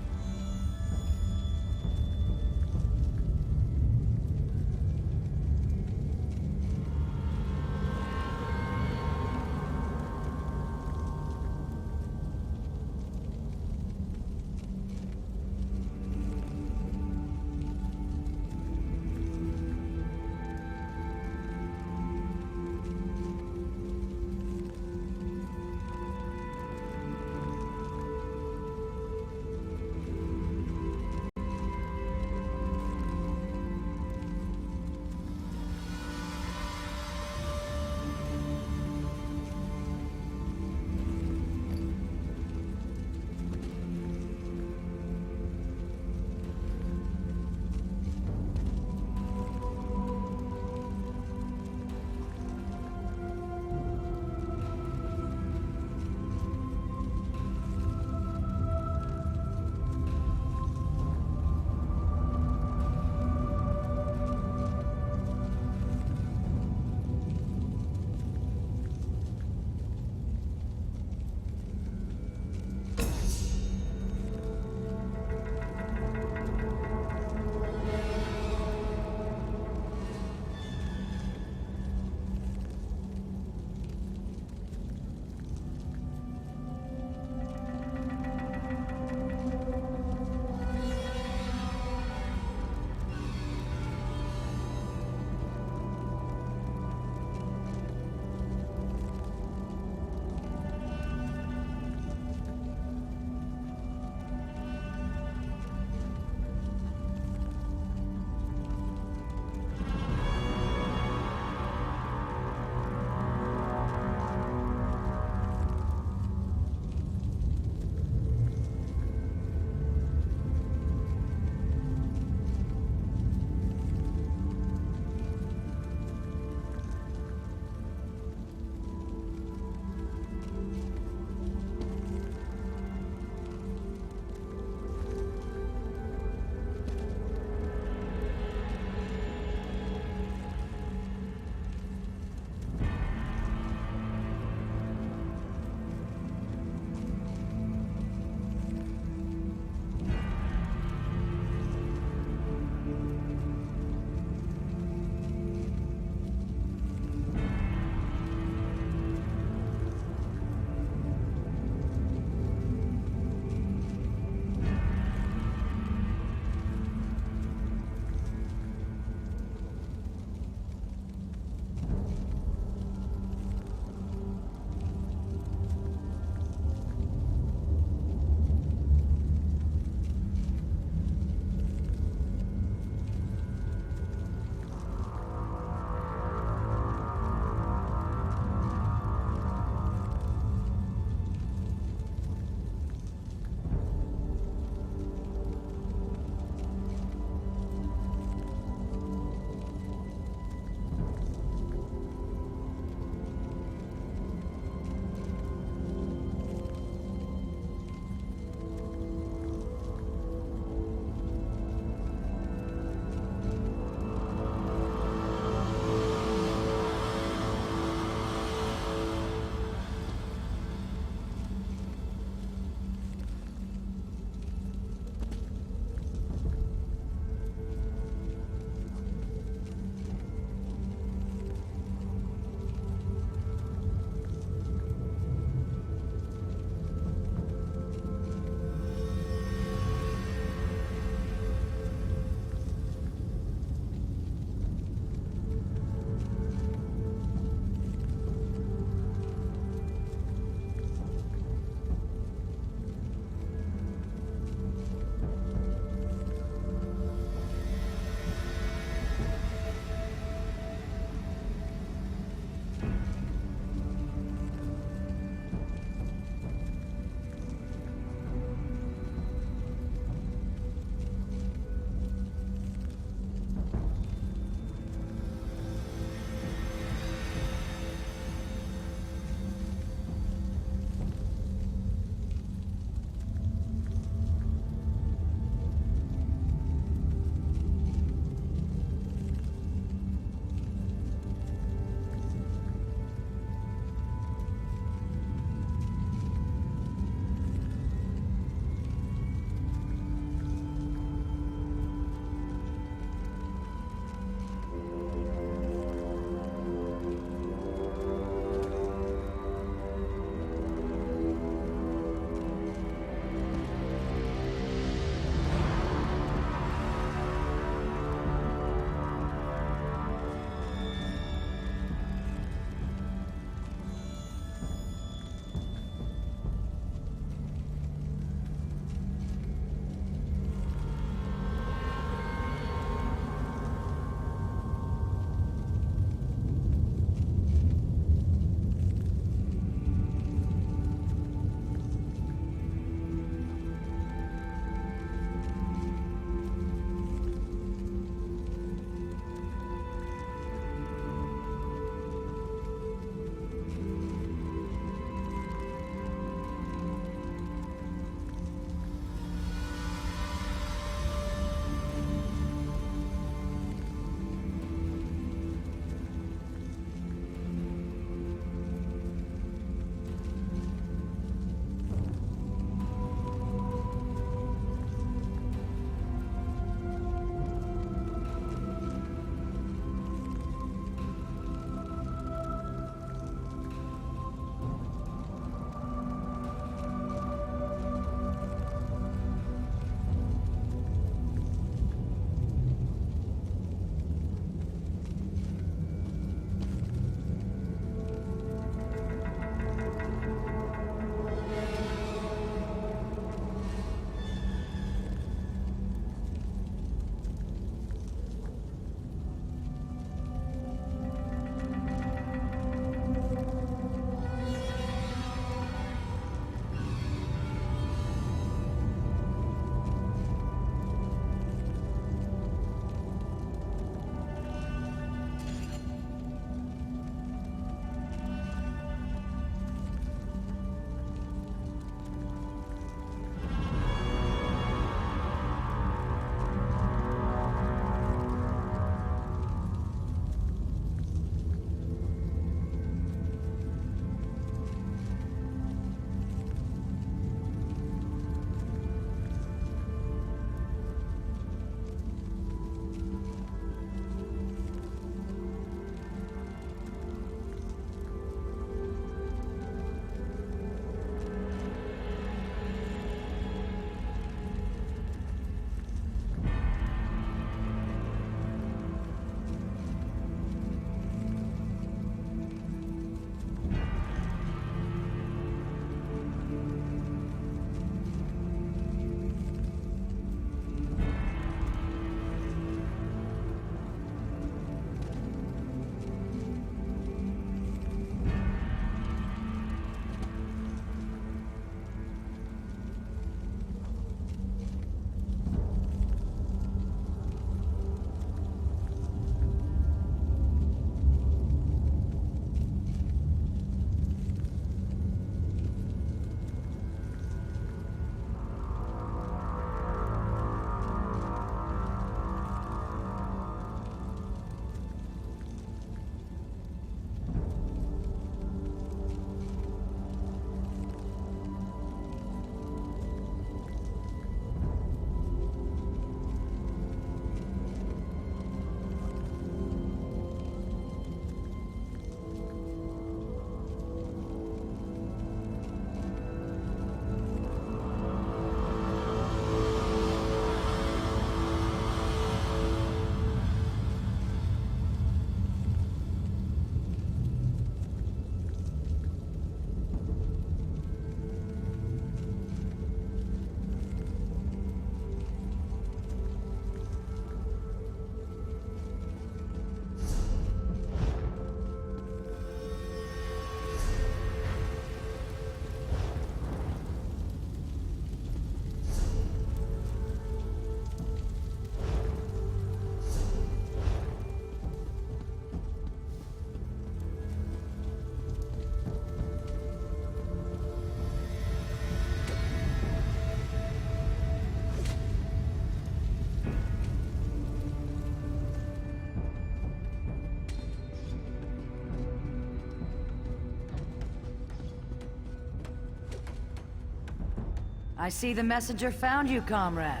I see the messenger found you, comrade.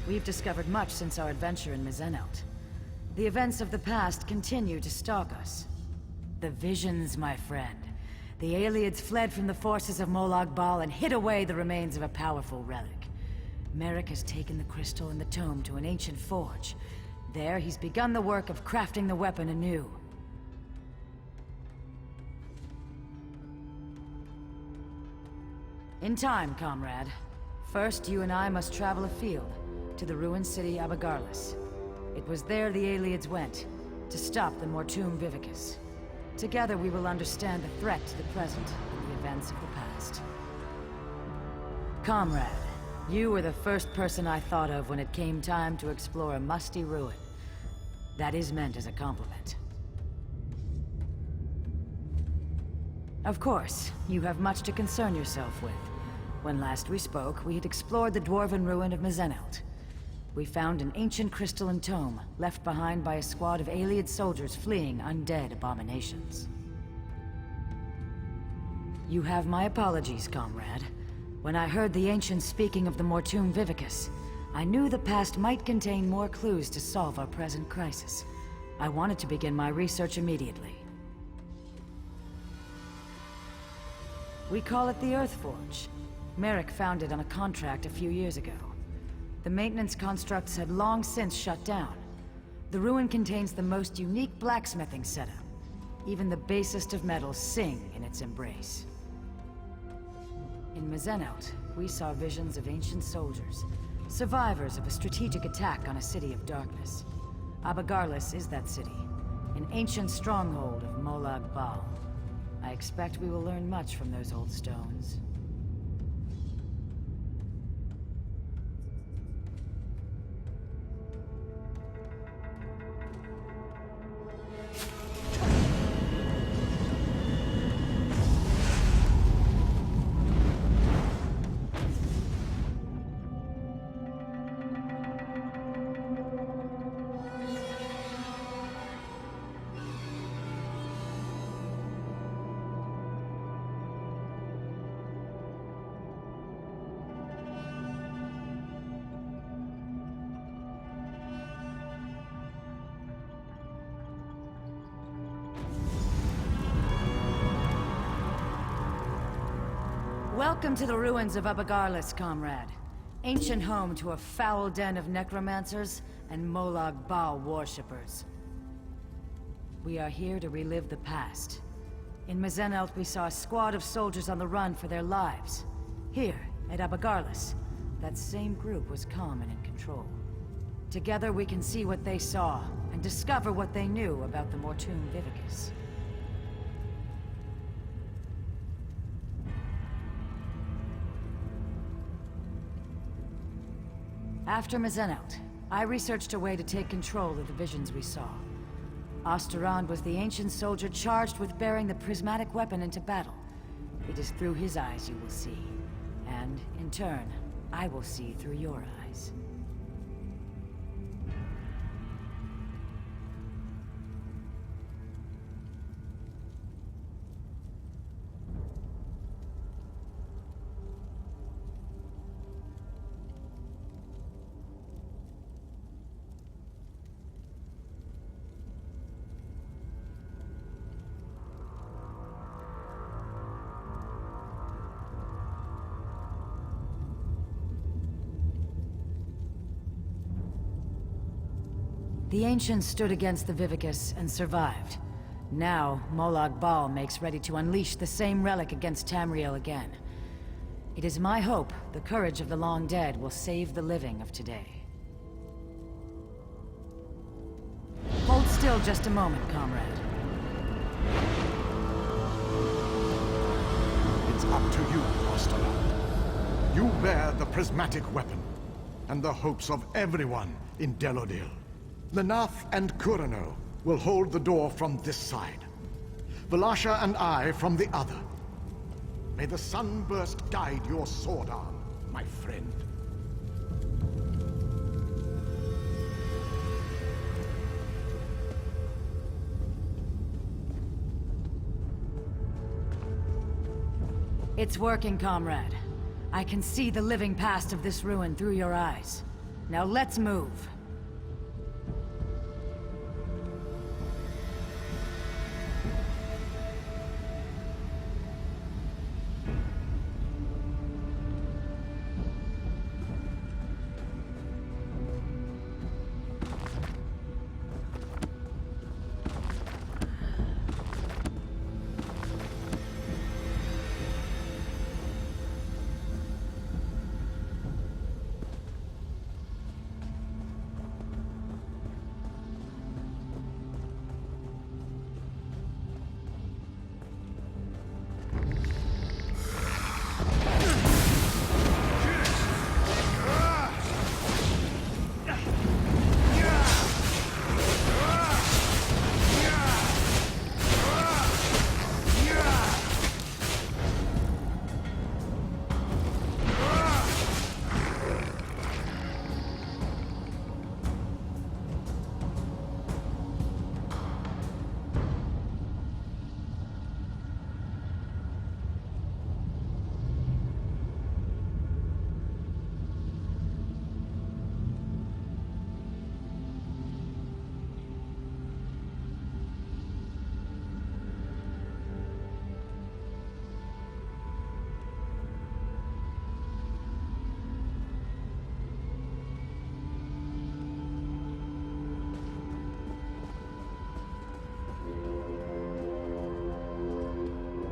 We've discovered much since our adventure in Mizenelt. The events of the past continue to stalk us. The visions, my friend. The Ayleids fled from the forces of Molag Bal and hid away the remains of a powerful relic. Merrick has taken the crystal and the tome to an ancient forge. There, he's begun the work of crafting the weapon anew. In time, comrade. First, you and I must travel afield, to the ruined city Abagarlis. It was there the Ayleids went, to stop the Mortum Vivicus. Together we will understand the threat to the present and the events of the past. Comrade, you were the first person I thought of when it came time to explore a musty ruin. That is meant as a compliment. Of course, you have much to concern yourself with. When last we spoke, we had explored the dwarven ruin of Mizenelt. We found an ancient crystalline tome, left behind by a squad of Ayleid soldiers fleeing undead abominations. You have my apologies, comrade. When I heard the ancients speaking of the Mortum Vivicus, I knew the past might contain more clues to solve our present crisis. I wanted to begin my research immediately. We call it the Earthforge. Merrick found it on a contract a few years ago. The maintenance constructs had long since shut down. The ruin contains the most unique blacksmithing setup. Even the basest of metals sing in its embrace. In Mizenelt, we saw visions of ancient soldiers, survivors of a strategic attack on a city of darkness. Abagarlis is that city, an ancient stronghold of Molag Bal. I expect we will learn much from those old stones. Welcome to the ruins of Abagarlis, comrade. Ancient home to a foul den of necromancers and Molag Bal worshippers. We are here to relive the past. In Mizenelt, we saw a squad of soldiers on the run for their lives. Here, at Abagarlis, that same group was calm and in control. Together we can see what they saw, and discover what they knew about the Mortum Vivicus. After Mizenelt, I researched a way to take control of the visions we saw. Osterand was the ancient soldier charged with bearing the prismatic weapon into battle. It is through his eyes you will see. And, in turn, I will see through your eyes. The ancients stood against the Vivicus and survived. Now, Molag Bal makes ready to unleash the same relic against Tamriel again. It is my hope the courage of the long dead will save the living of today. Hold still just a moment, comrade. It's up to you, Osterland. You bear the prismatic weapon, and the hopes of everyone in Delodil. Lenath and Kurano will hold the door from this side. Valasha and I from the other. May the sunburst guide your sword arm, my friend. It's working, comrade. I can see the living past of this ruin through your eyes. Now let's move.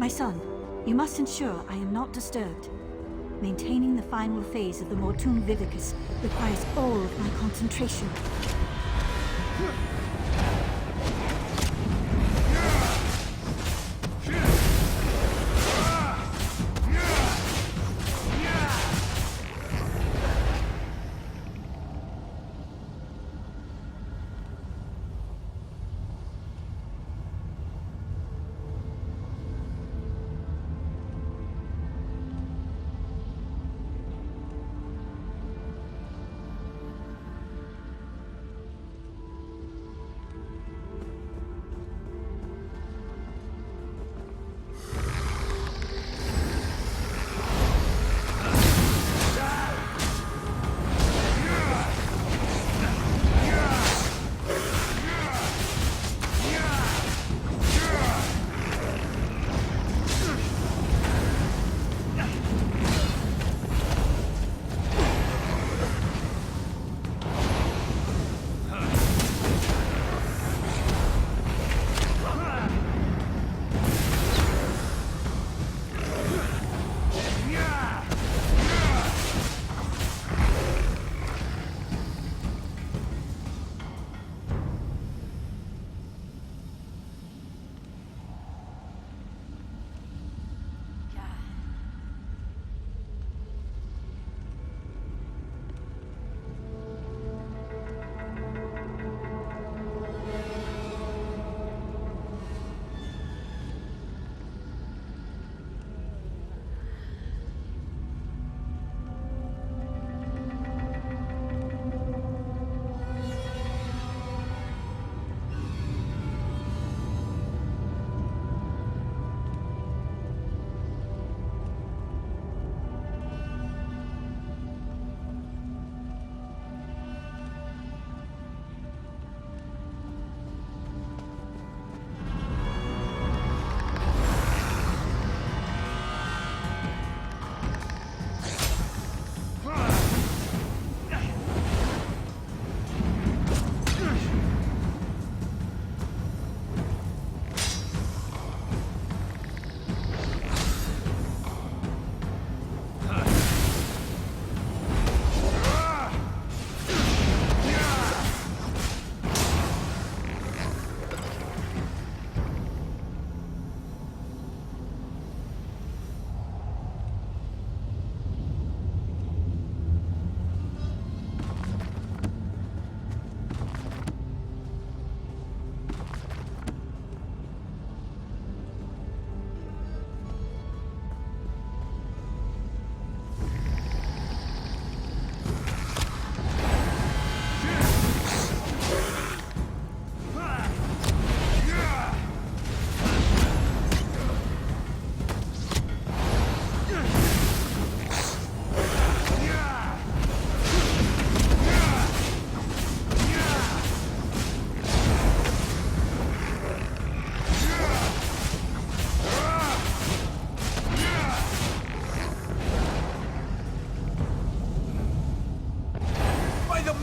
My son, you must ensure I am not disturbed. Maintaining the final phase of the Mortum Vivicus requires all of my concentration.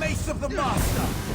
Mace of the Master!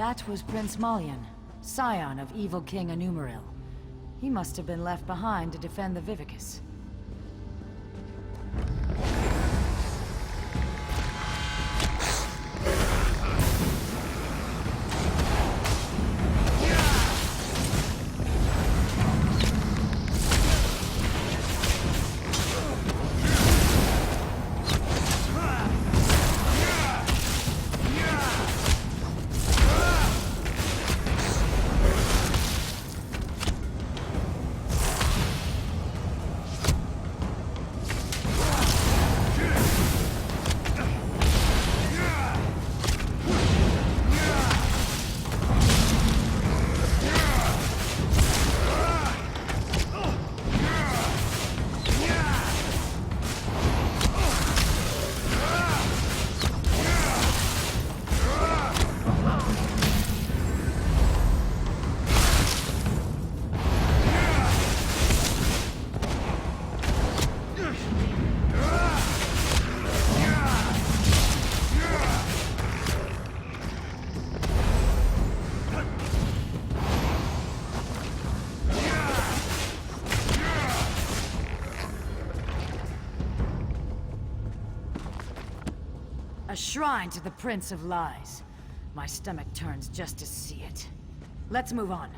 That was Prince Malyan, scion of evil King Anumaril. He must have been left behind to defend the Vivicus. A shrine to the Prince of Lies. My stomach turns just to see it. Let's move on.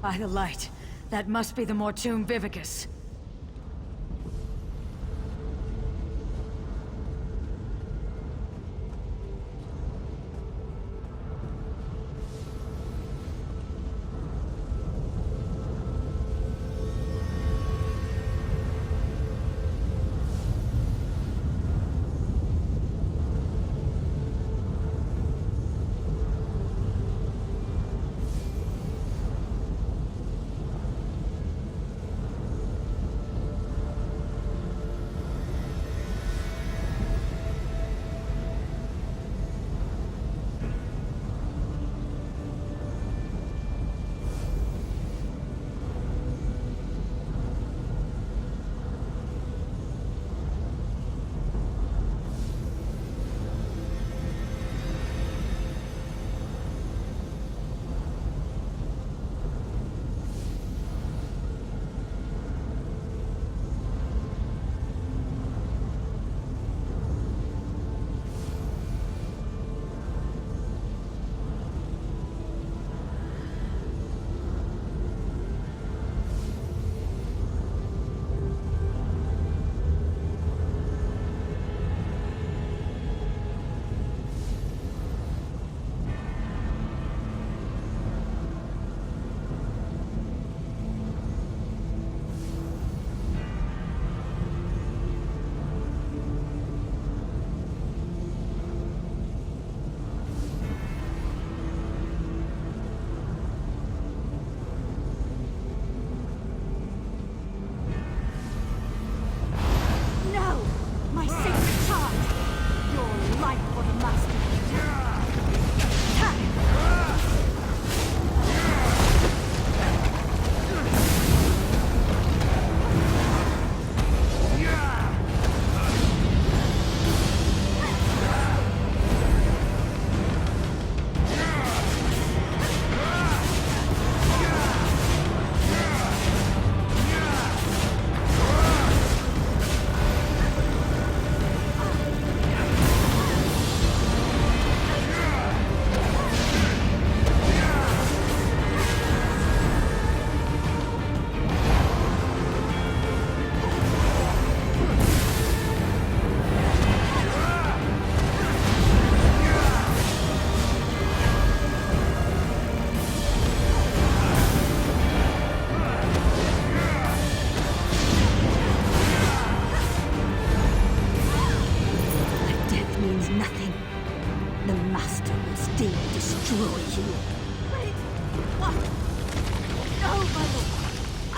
By the light, that must be the Mortoon Vivicus.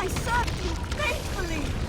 I served you faithfully!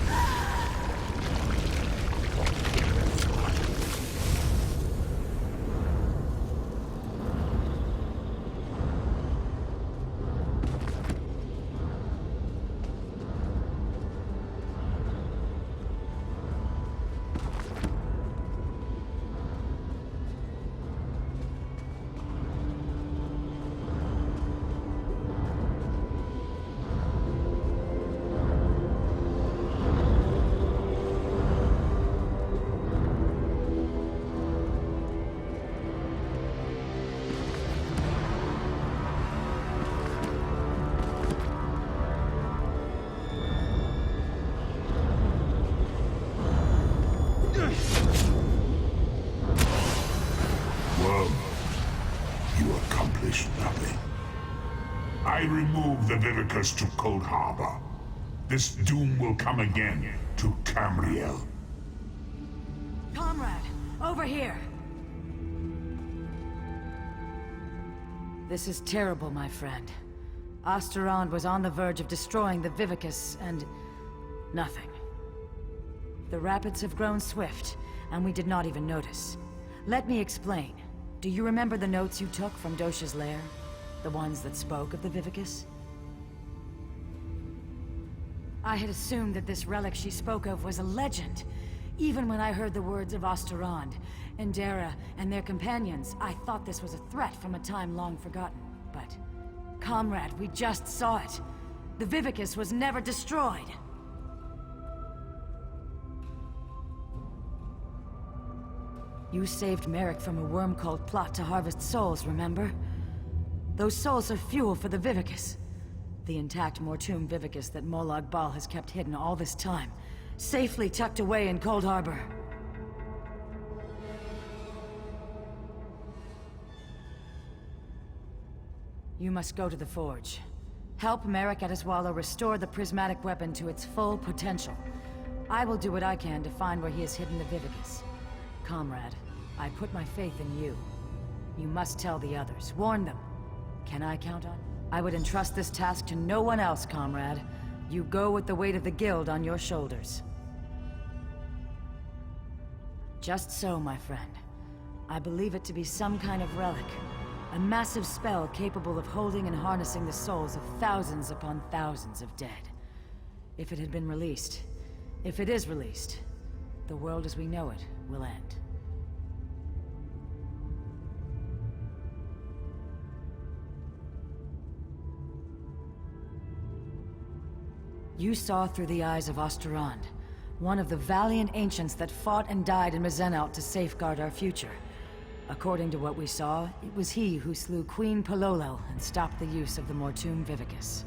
I remove the Vivicus to Cold Harbor. This doom will come again to Tamriel. Comrade, over here! This is terrible, my friend. Osterond was on the verge of destroying the Vivicus, and... nothing. The rapids have grown swift, and we did not even notice. Let me explain. Do you remember the notes you took from Dosha's lair? The ones that spoke of the Vivicus? I had assumed that this relic she spoke of was a legend. Even when I heard the words of Osterond, Endera, and their companions, I thought this was a threat from a time long forgotten. But, comrade, we just saw it. The Vivicus was never destroyed. You saved Merrick from a worm-called plot to harvest souls, remember? Those souls are fuel for the Vivicus. The intact Mortum Vivicus that Molag Bal has kept hidden all this time, safely tucked away in Cold Harbor. You must go to the Forge. Help Merrick Adeswala restore the prismatic weapon to its full potential. I will do what I can to find where he has hidden the Vivicus. Comrade, I put my faith in you. You must tell the others. Warn them. Can I count on you? I would entrust this task to no one else, comrade. You go with the weight of the Guild on your shoulders. Just so, my friend. I believe it to be some kind of relic. A massive spell capable of holding and harnessing the souls of thousands upon thousands of dead. If it had been released, if it is released, the world as we know it will end. You saw through the eyes of Osterond, one of the valiant ancients that fought and died in Mizzenalt to safeguard our future. According to what we saw, it was he who slew Queen Pololo and stopped the use of the Mortum Vivicus.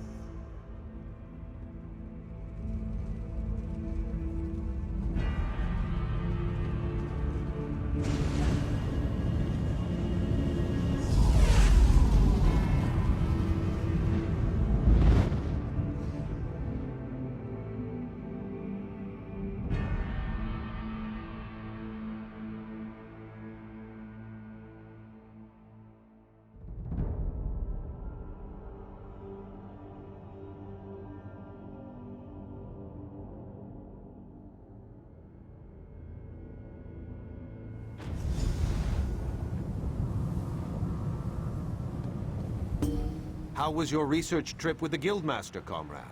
How was your research trip with the Guildmaster, comrade?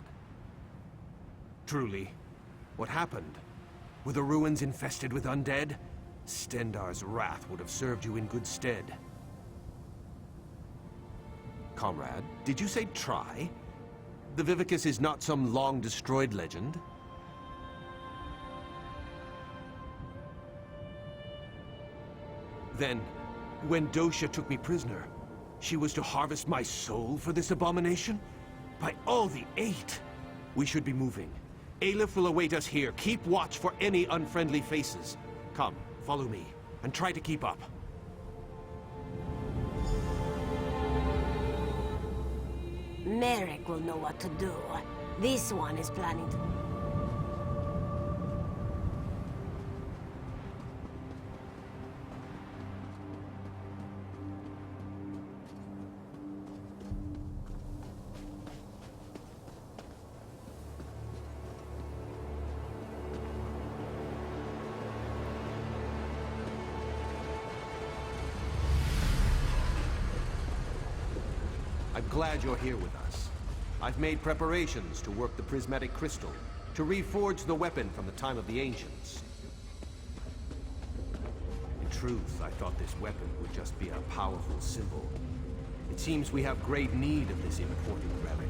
Truly, what happened? Were the ruins infested with undead? Stendarr's wrath would have served you in good stead. Comrade, did you say try? The Vivicus is not some long-destroyed legend? Then, when Dosha took me prisoner, she was to harvest my soul for this abomination? By all the eight! We should be moving. Aleph will await us here. Keep watch for any unfriendly faces. Come, follow me, and try to keep up. Merrick will know what to do. This one is planning to... I'm glad you're here with us. I've made preparations to work the prismatic crystal, to reforge the weapon from the time of the ancients. In truth, I thought this weapon would just be a powerful symbol. It seems we have great need of this important relic.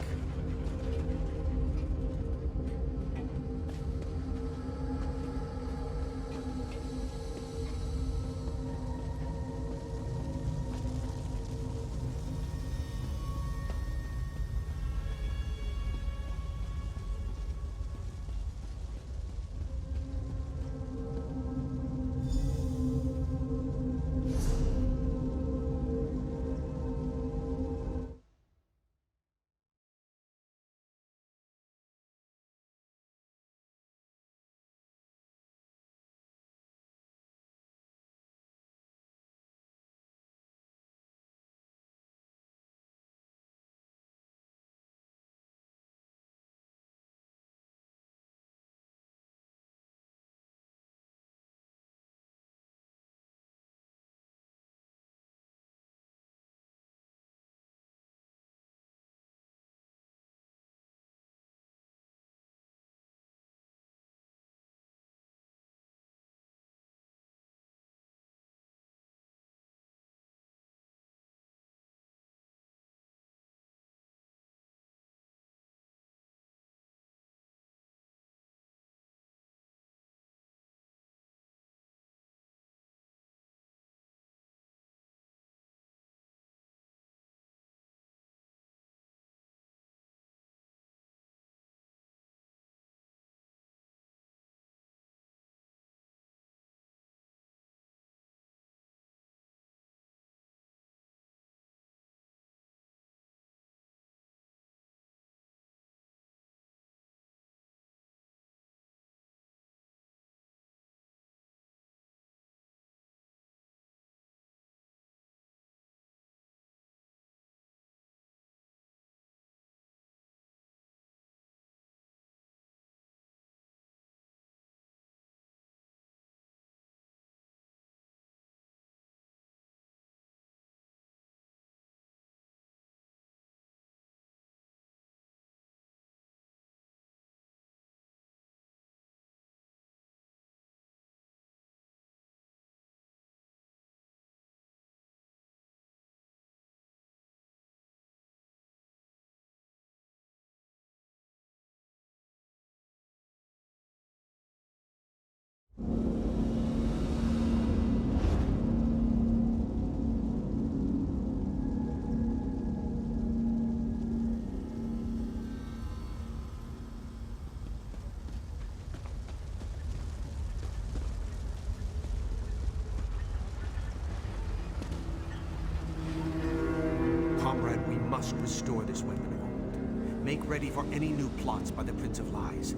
Comrade, we must restore this weapon of old. Make ready for any new plots by the Prince of Lies.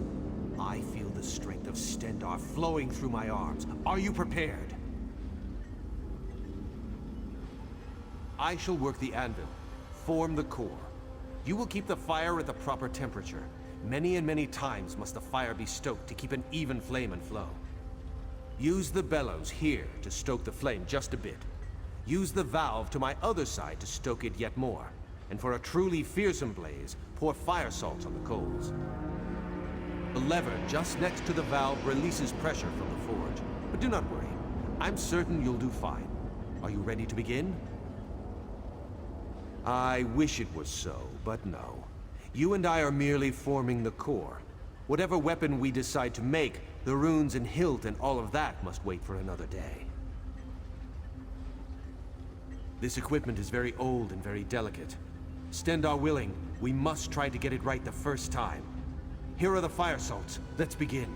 I feel the strength of Stendarr flowing through my arms. Are you prepared? I shall work the anvil, form the core. You will keep the fire at the proper temperature. Many and many times must the fire be stoked to keep an even flame and flow. Use the bellows here to stoke the flame just a bit. Use the valve to my other side to stoke it yet more. And for a truly fearsome blaze, pour fire salt on the coals. The lever just next to the valve releases pressure from the forge. But do not worry. I'm certain you'll do fine. Are you ready to begin? I wish it was so, but no. You and I are merely forming the core. Whatever weapon we decide to make, the runes and hilt and all of that must wait for another day. This equipment is very old and very delicate. Stendarr willing, we must try to get it right the first time. Here are the fire salts. Let's begin.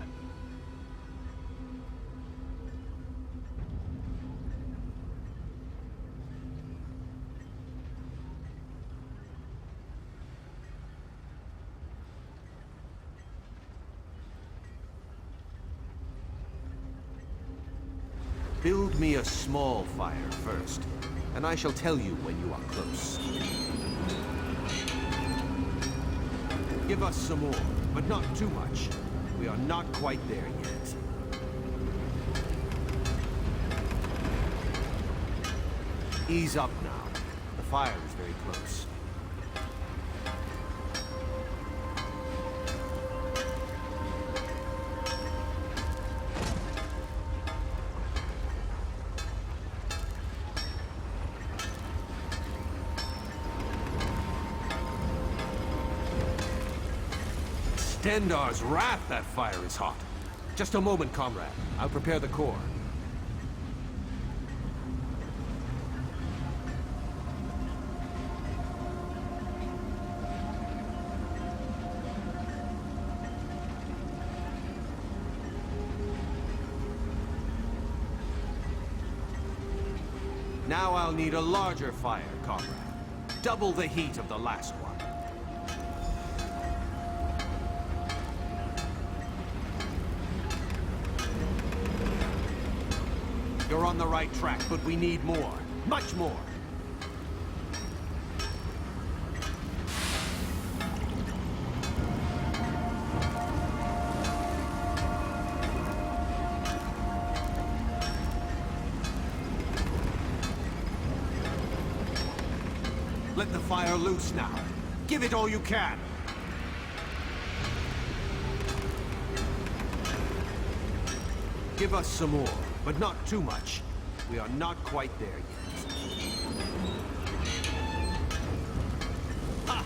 Build me a small fire first, and I shall tell you when you are close. Give us some more, but not too much. We are not quite there yet. Ease up now. The fire is very close. Stendarr's wrath, that fire is hot. Just a moment, comrade. I'll prepare the core. Now I'll need a larger fire, comrade. Double the heat of the last one. You're on the right track, but we need more. Much more. Let the fire loose now. Give it all you can. Give us some more, but not too much. We are not quite there yet. Ha!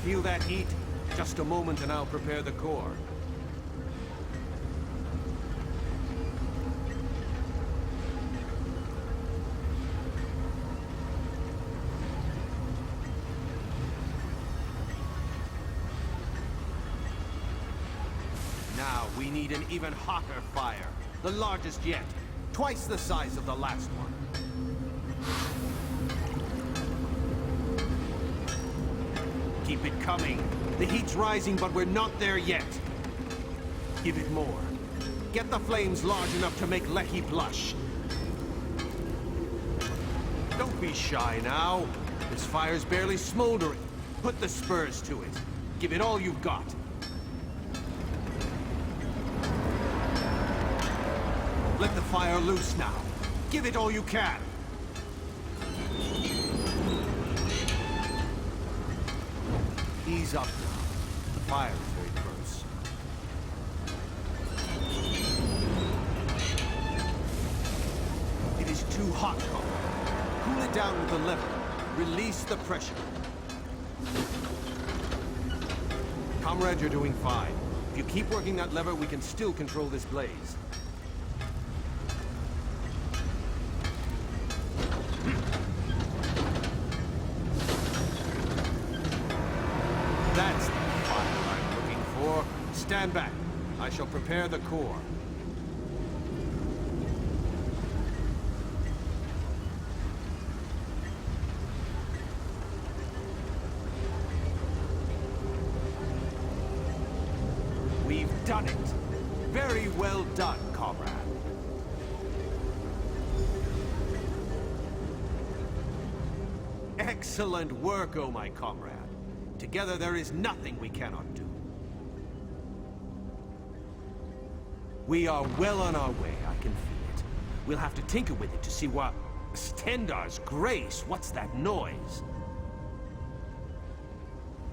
Feel that heat? Just a moment and I'll prepare the core. Now we need an even hotter fire. The largest yet. Twice the size of the last one. Keep it coming. The heat's rising, but we're not there yet. Give it more. Get the flames large enough to make Lehi blush. Don't be shy now. This fire's barely smoldering. Put the spurs to it. Give it all you've got. Let the fire loose now. Give it all you can. Ease up now. The fire is very close. It is too hot, comrade. Cool it down with the lever. Release the pressure. Comrade, you're doing fine. If you keep working that lever, we can still control this blaze. That's the fire I'm looking for. Stand back. I shall prepare the core. We've done it. Very well done, comrade. Excellent work, oh my comrade. Together there is nothing we cannot do. We are well on our way, I can feel it. We'll have to tinker with it to see what... Stendarr's grace, what's that noise?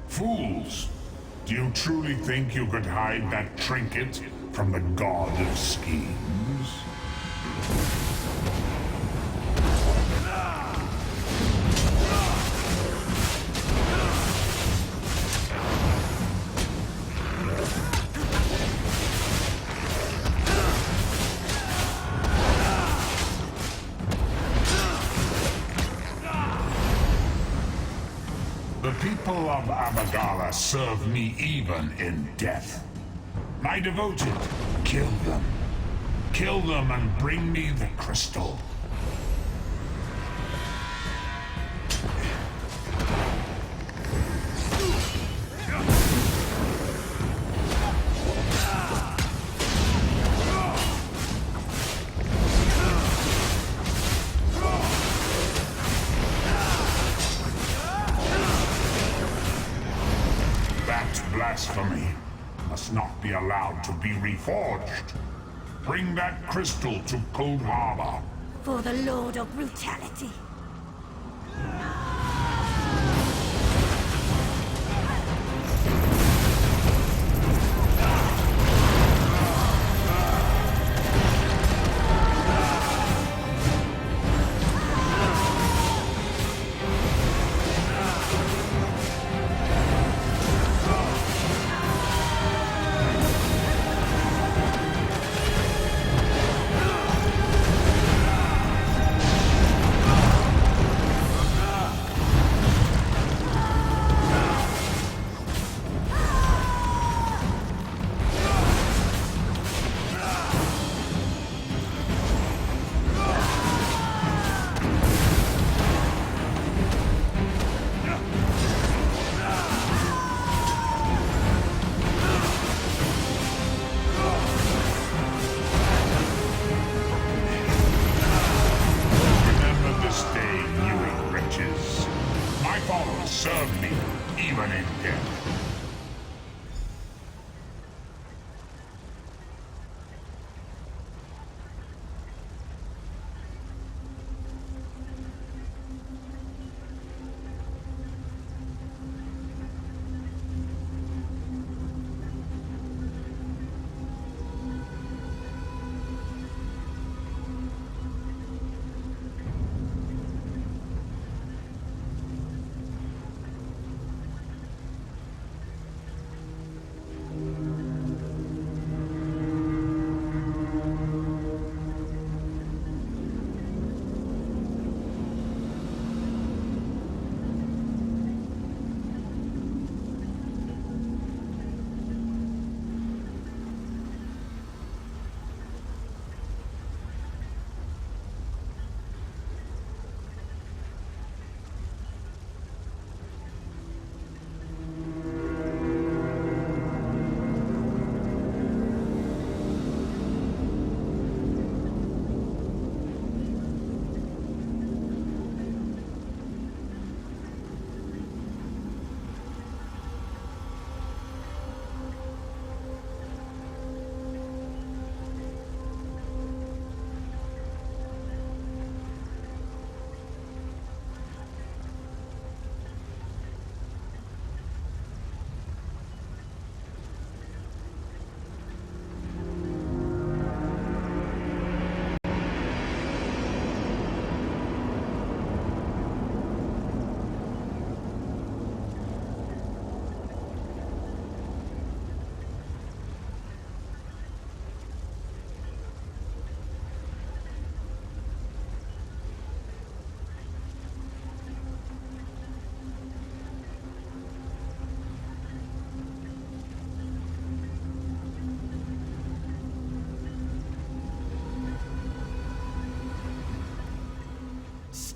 Fools! Do you truly think you could hide that trinket from the god of schemes? The people of Abagala serve me even in death. My devoted, kill them. Kill them and bring me the crystal. Blasphemy must not be allowed to be reforged. Bring that crystal to Cold Harbor. For the Lord of Brutality.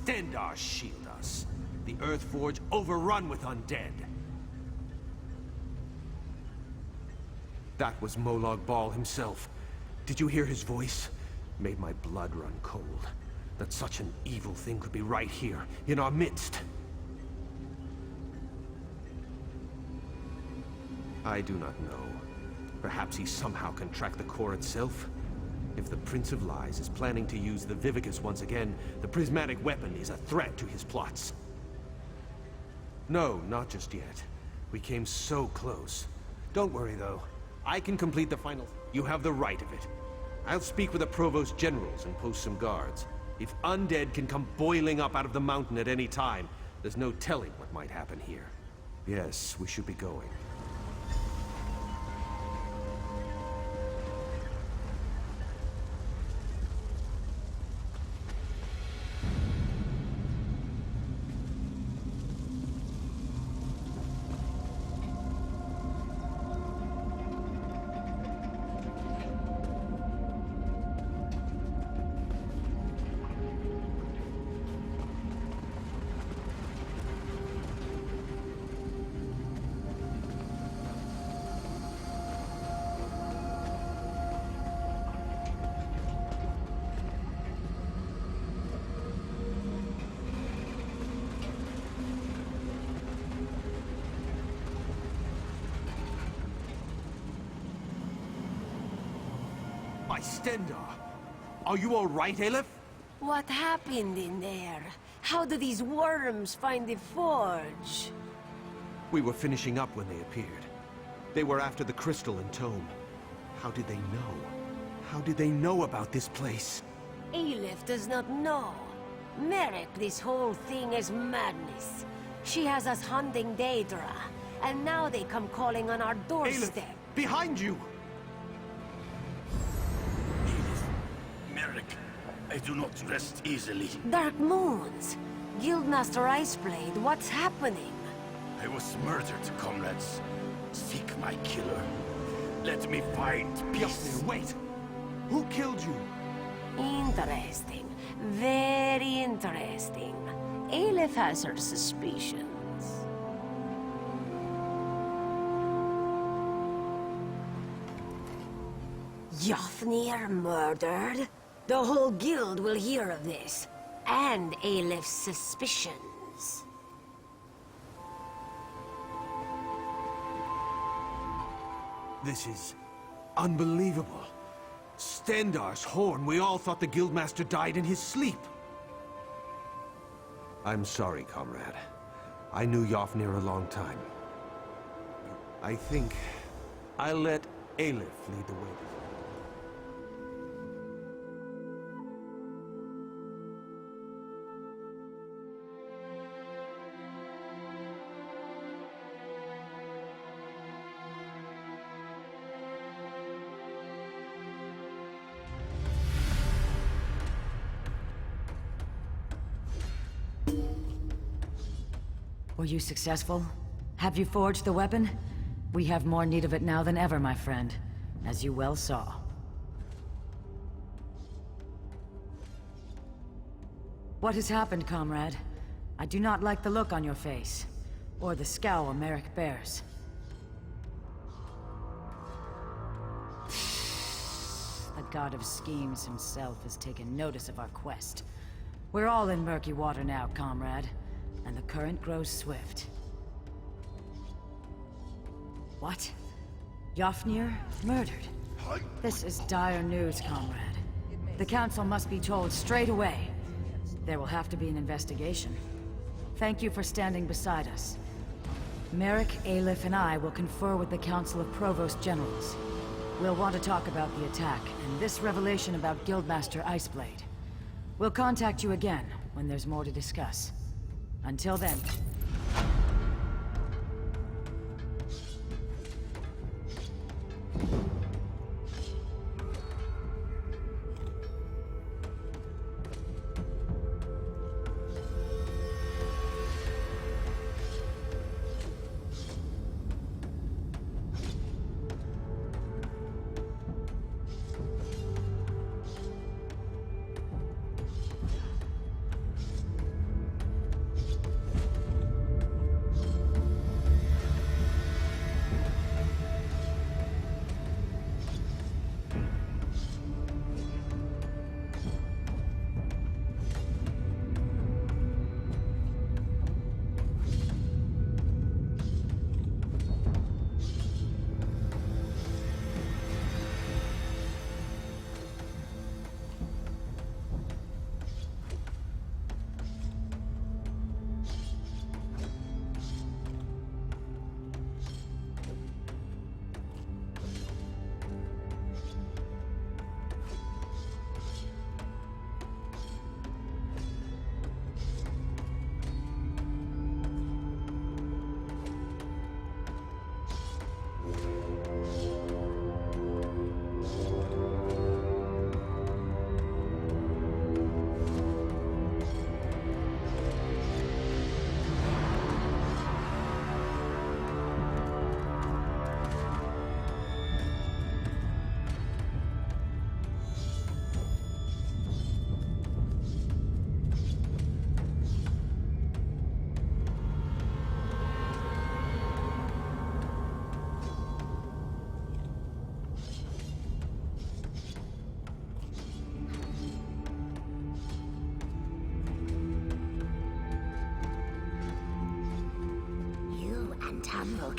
Stendarr shield us. The Earthforge overrun with undead. That was Molag Bal himself. Did you hear his voice? Made my blood run cold. That such an evil thing could be right here, in our midst. I do not know. Perhaps he somehow can track the core itself? If the Prince of Lies is planning to use the Vivicus once again, the prismatic weapon is a threat to his plots. No, not just yet. We came so close. Don't worry, though. I can complete the final... You have the right of it. I'll speak with the Provost Generals and post some guards. If undead can come boiling up out of the mountain at any time, there's no telling what might happen here. Yes, we should be going. My Stendarr! Are you all right, Aleph? What happened in there? How did these worms find the forge? We were finishing up when they appeared. They were after the crystal and tome. How did they know? How did they know about this place? Aleph does not know. Merrick, this whole thing is madness. She has us hunting Daedra, and now they come calling on our doorstep. Aleph, behind you! Merrick, I do not rest easily. Dark Moons! Guildmaster Iceblade, what's happening? I was murdered, comrades. Seek my killer. Let me find peace. Wait! Who killed you? Interesting. Very interesting. Aleph has her suspicions. Yofnir murdered? The whole guild will hear of this. And Aleph's suspicions. This is unbelievable. Stendarr's horn. We all thought the Guildmaster died in his sleep. I'm sorry, comrade. I knew Yofnir a long time. I think I'll let Aleph lead the way. Were you successful? Have you forged the weapon? We have more need of it now than ever, my friend, as you well saw. What has happened, comrade? I do not like the look on your face, or the scowl Merrick bears. The god of schemes himself has taken notice of our quest. We're all in murky water now, comrade. And the current grows swift. What? Yofnir murdered? This is dire news, comrade. The Council must be told straight away. There will have to be an investigation. Thank you for standing beside us. Merrick, Aleph, and I will confer with the Council of Provost Generals. We'll want to talk about the attack, and this revelation about Guildmaster Iceblade. We'll contact you again when there's more to discuss. Until then...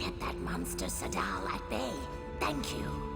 kept that monster Sadal at bay. Thank you.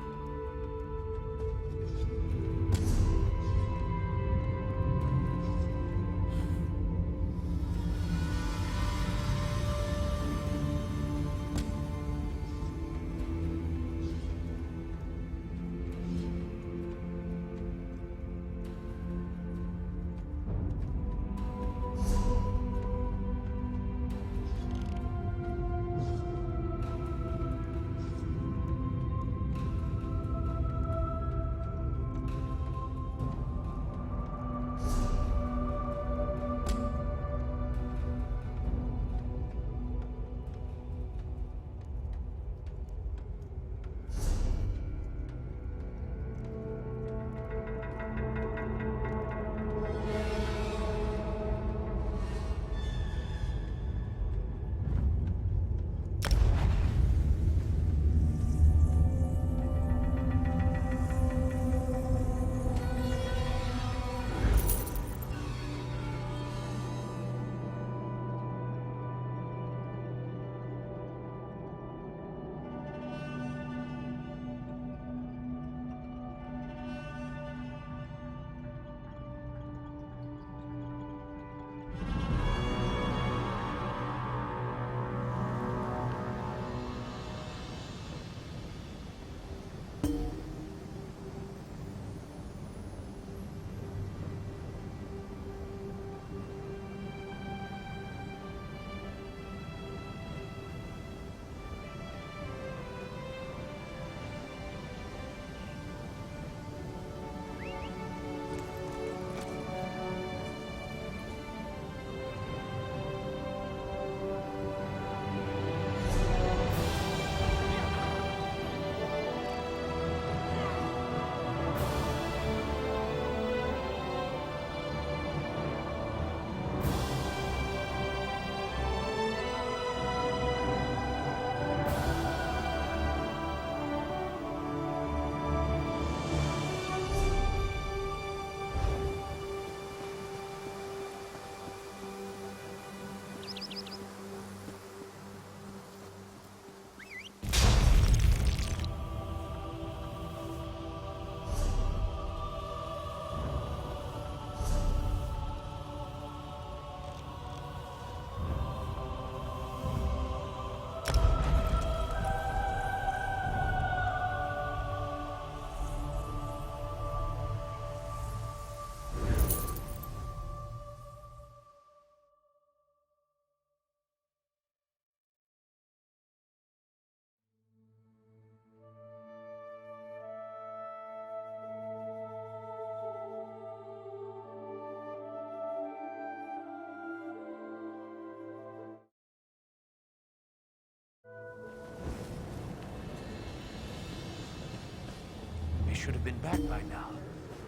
They should have been back by now.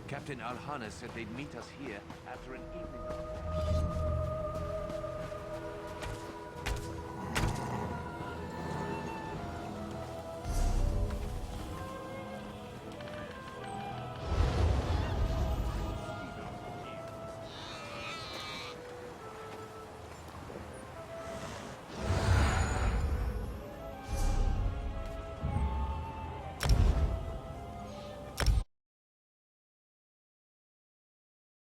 Captain Alhana said they'd meet us here after an evening of...